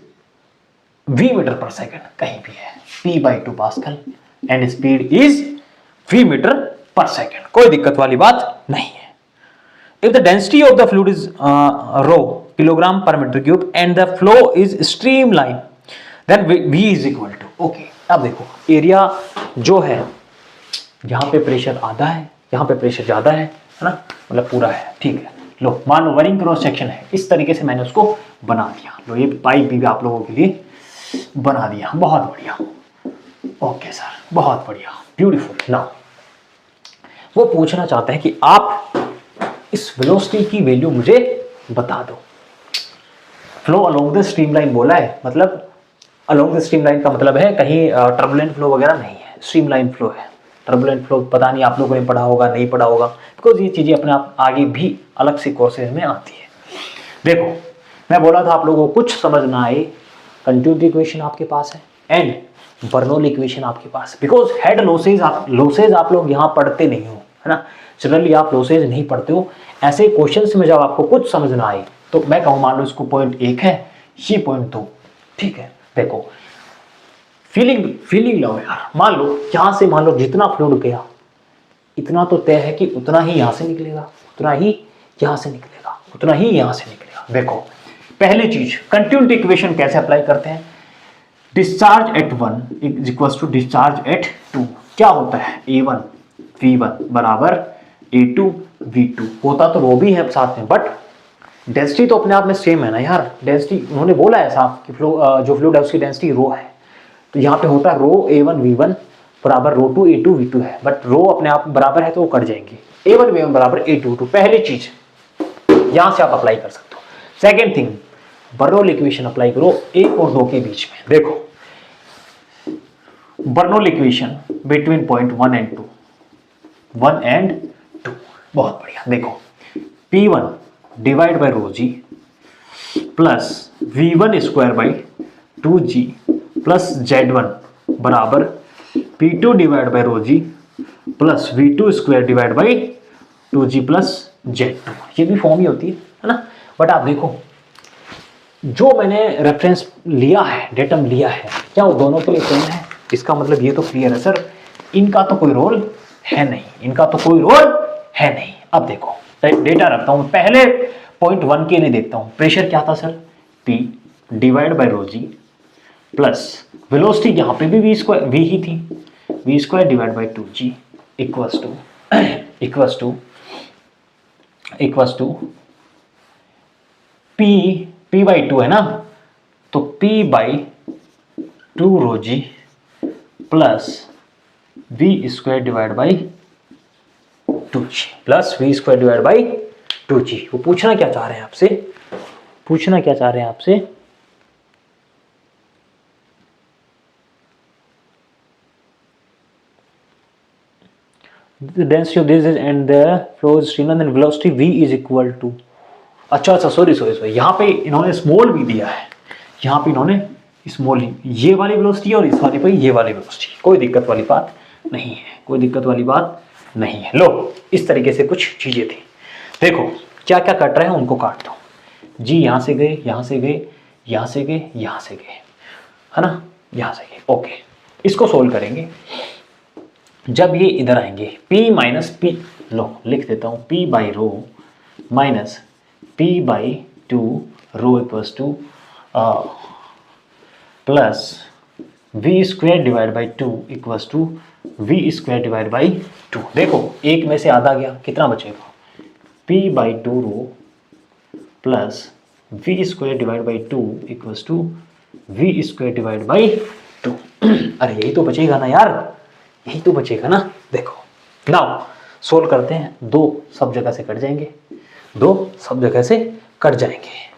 v metre per second. कहीं भी है p/2 pascal and speed is v metre per second, कोई दिक्कत वाली बात नहीं है। If the density of the fluid is rho kilogram per meter cube and the flow is streamline, then v is equal to, okay, अब देखो area जो है यहाँ पे प्रेशर आधा है, यहाँ पे प्रेशर ज्यादा है ना, मतलब पूरा है, ठीक है, लो मान लो वरिंग क्रॉस सेक्शन है, इस तरीके से मैंने उसको बना दिया। लो ये पाइप भी आप लोगों के लिए बना दिया, बहुत बढ़िया। ओके सर, बहुत बढ़िया, ब्यूटीफुल। नाउ वो पूछना चाहते हैं कि आप इस वेलोसिटी की वैल्यू मुझे बता दो। फ्लो अलोंग द स्ट्रीमलाइन बोला है, मतलब अलोंग द स्ट्रीमलाइन का मतलब है कहीं टर्बुलेंट फ्लो वगैरह नहीं है, स्ट्रीमलाइन फ्लो है। टर्बुलेंट फ्लो पता नहीं आप लोगों ने पढ़ा होगा नहीं पढ़ा होगा, बिकॉज ये चीजें अपने आप आगे भी अलग से कोर्सेज में आती है। देखो मैं बोला था आप लोगों को कुछ समझ ना आए, कंटिन्यूटी इक्वेशन आपके पास है एंड बर्नौली इक्वेशन आपके पास, बिकॉज हेड लॉसेज आप लोग यहाँ पढ़ते नहीं हो, है ना। जनरली आप लॉसेज नहीं पढ़ते हो। ऐसे क्वेश्चंस में जब आपको कुछ समझ ना आए तो मैं कहूँ मान लो इसको पॉइंट 1 है, ये पॉइंट 2, ठीक है। देखो फीलिंग लो यार, मान लो यहाँ से मान लो जितना फ्लूइड गया इतना तो तय है कि उतना ही यहाँ से निकलेगा, उतना ही यहाँ से निकलेगा, उतना ही यहाँ से निकलेगा। देखो पहली चीज कंटिन्यूटी इक्वेशन कैसे अप्लाई करते हैं। Discharge at 1 is equals to discharge at 2। क्या होता है, A1 V1 बराबर A2 V2। होता तो रो भी है साथ में, बट डेंसिटी तो अपने आप में सेम है ना यार। डेंसिटी उन्होंने बोला है साफ कि जो फ्लूइड है उसकी डेंसिटी रो है, तो यहाँ पे होता है रो A1 V1 बराबर रो 2 A2 V2 है, बट रो अपने आप बराबर है तो वो कट जाएंगे। A1 V1 बराबर A2 V2, पहली चीज यहां से आप अप्लाई कर सकते हो। Second thing, Bernoulli equation apply करो 1 और 2 के बीच में। देखो Bernoulli equation between point 1 and 2, बहुत बढ़िया। देखो P1 divide by rho g plus V1 square by 2G plus Z1 बराबर P2 divide by rho g plus V2 square divide by 2G plus Z2। ये भी फॉर्म ही होती है ना। But आप देखो जो मैंने रेफरेंस लिया है, डेटम लिया है, क्या वो दोनों के लिए सेम है? इसका मतलब ये तो क्लियर है सर, इनका तो कोई रोल है नहीं, इनका तो कोई रोल है नहीं। अब देखो डेटा रखता हूं, पहले पॉइंट 1 के लिए देखता हूं। प्रेशर क्या था sir, P divide by rho g plus velocity यहाँ पे भी V ही थी, V square divide by 2G equals to P by 2 है ना, तो P by 2 rho g plus V square divide by 2G plus V square divide by 2G। वो पूछना क्या चाह रहे हैं आपसे, the density of this is and the flow is streamline and velocity v is equal to। अच्छा sorry यहाँ पे इन्होंने स्मॉल भी दिया है, यहाँ पे इन्होंने स्मॉल ये वाली वेलोसिटी और इस वाली पे ये वाली वेलोसिटी। कोई दिक्कत वाली बात नहीं है, लो इस तरीके से कुछ चीजें थी। देखो क्या क्या कट रहे हैं उनको काट दो जी, यहाँ से गए, यहाँ से गए, यहाँ से गए, यहाँ से गए, है ना, यहाँ से गए। ओके, इसको सोल्व करेंगे। जब ये इधर आएंगे P माइनस P, लो लिख देता हूँ, P by rho minus P by 2 rho equals to plus V square divide by 2 equals to V square divide by 2। देखो एक में से आधा गया, कितना बचेगा, P by 2 rho plus V square divide by 2 equals to V square divide by 2। अरे यही तो बचेगा ना यार, यही तो बचेगा ना। देखो नाउ सोल्व करते हैं, 2 सब जगह से कट जाएंगे।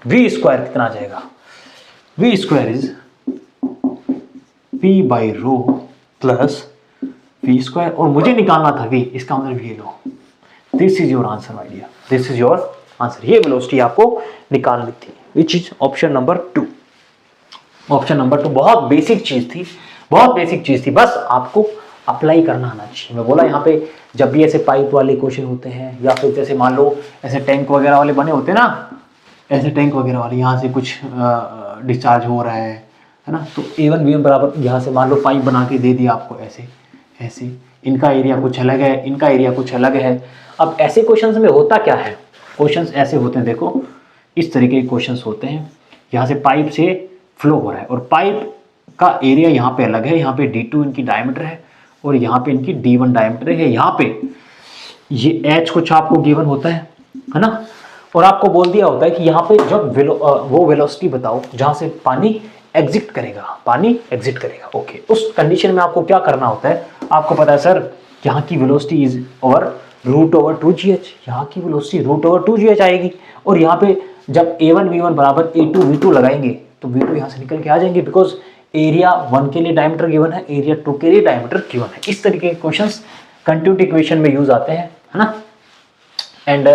V स्क्वायर कितना आ जाएगा, V square is P by rho plus V square, और मुझे निकालना था V, इसका मतलब ये लो, this is your answer my dear, this is your answer. ये वेलोसिटी आपको निकालनी थी, which is option number 2। Option number 2 बहुत बेसिक चीज थी, बस आपको अप्लाई करना आना चाहिए। मैं बोला यहाँ पे जब भी ऐसे पाइप वाले क्वेश्चन होते हैं, या फिर जैसे मान लो ऐसे टैंक वगैरह वाले बने होते हैं ना, ऐसे टैंक वगैरह वाले, यहाँ से कुछ डिस्चार्ज हो रहा है ना, तो A1 V1 बराबर यहाँ से मान लो पाइप बना के दे दिया आपको, ऐसे इनका एरिया कुछ अलग है, इनका एरिया कुछ अलग है। अब ऐसे क्वेश्चंस में होता क्या है, क्वेश्चंस ऐसे होते हैं, देखो इस तरीके के क्वेश्चंस होते हैं, यहाँ से पाइप से फ्लो हो रहा है और पाइप का एरिया यहाँ पे अलग है, यहाँ पे D2 इनकी डायमीटर है और यहाँ पे इनकी D1 डायमीटर है। यहाँ पे ये H कुछ आपको गिवन होता है ना, और आपको बोल दिया होता है कि यहाँ पे जब वो वेलोसिटी बताओ जहां से पानी एग्जिट करेगा, पानी एग्जिट करेगा। ओके, उस कंडीशन में आपको क्या करना होता है, आपको पता है सर यहाँ की वेलोसिटी इज ओवर √2gh, यहाँ की वेलोसिटी √2gh आएगी। और यहाँ पे जब a1 v1 बराबर a2 v2 लगाएंगे तो v2 यहाँ से निकल के आ जाएंगे, बिकॉज एरिया 1 के लिए डायमीटर गिवन है, एरिया 2 के लिए डायमीटर गिवन है। इस तरीके के क्वेश्चंस कंटिन्यूटी इक्वेशन में यूज आते हैं, है ना। एंड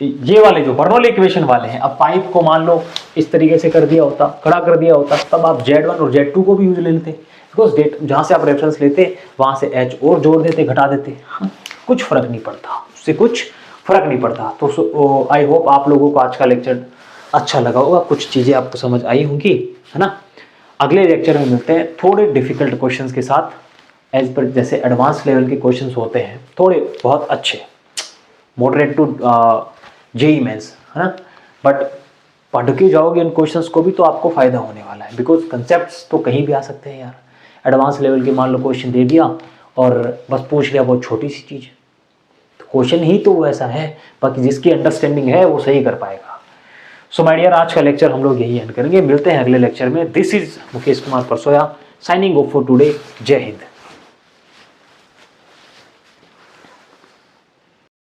ये वाले जो बर्नौली इक्वेशन वाले हैं, अब पाइप को मान लो इस तरीके से कर दिया होता, खड़ा कर दिया होता, तब आप Z1 और Z2 को भी यूज ले लेते, बिकॉज जहां से आप रेफरेंस लेते वहां से H और जोड़ देते, घटा देते, हाँ, कुछ फर्क नहीं पड़ता, उससे कुछ फर्क नहीं पड़ता। तो आई होप आप लोगों को आज का लेक्चर अच्छा लगा होगा, कुछ चीजें आपको समझ आई होंगी, है ना। अगले लेक्चर में मिलते हैं थोड़े डिफिकल्ट क्वेश्चंस के साथ, एज पर जैसे एडवांस लेवल के क्वेश्चंस होते हैं, थोड़े बहुत अच्छे, मॉडरेट टू जेई मेंस, है ना। बट पढ़ के जाओगे इन क्वेश्चंस को भी तो आपको फायदा होने वाला है, बिकॉज कंसेप्ट्स तो कहीं भी आ सकते हैं यार। एडवांस लेवल के मान लो क्वेश्चन दे दिया और बस पूछ लिया बहुत छोटी सी चीज़, तो क्वेश्चन ही तो वैसा है, बाकी जिसकी अंडरस्टैंडिंग है वो सही कर पाएगा। सो माय डियर, आज का लेक्चर हम लोग यही एंड करेंगे, मिलते हैं अगले लेक्चर में। This is Mukesh Kumar Parsoya signing off for today. जय हिंद।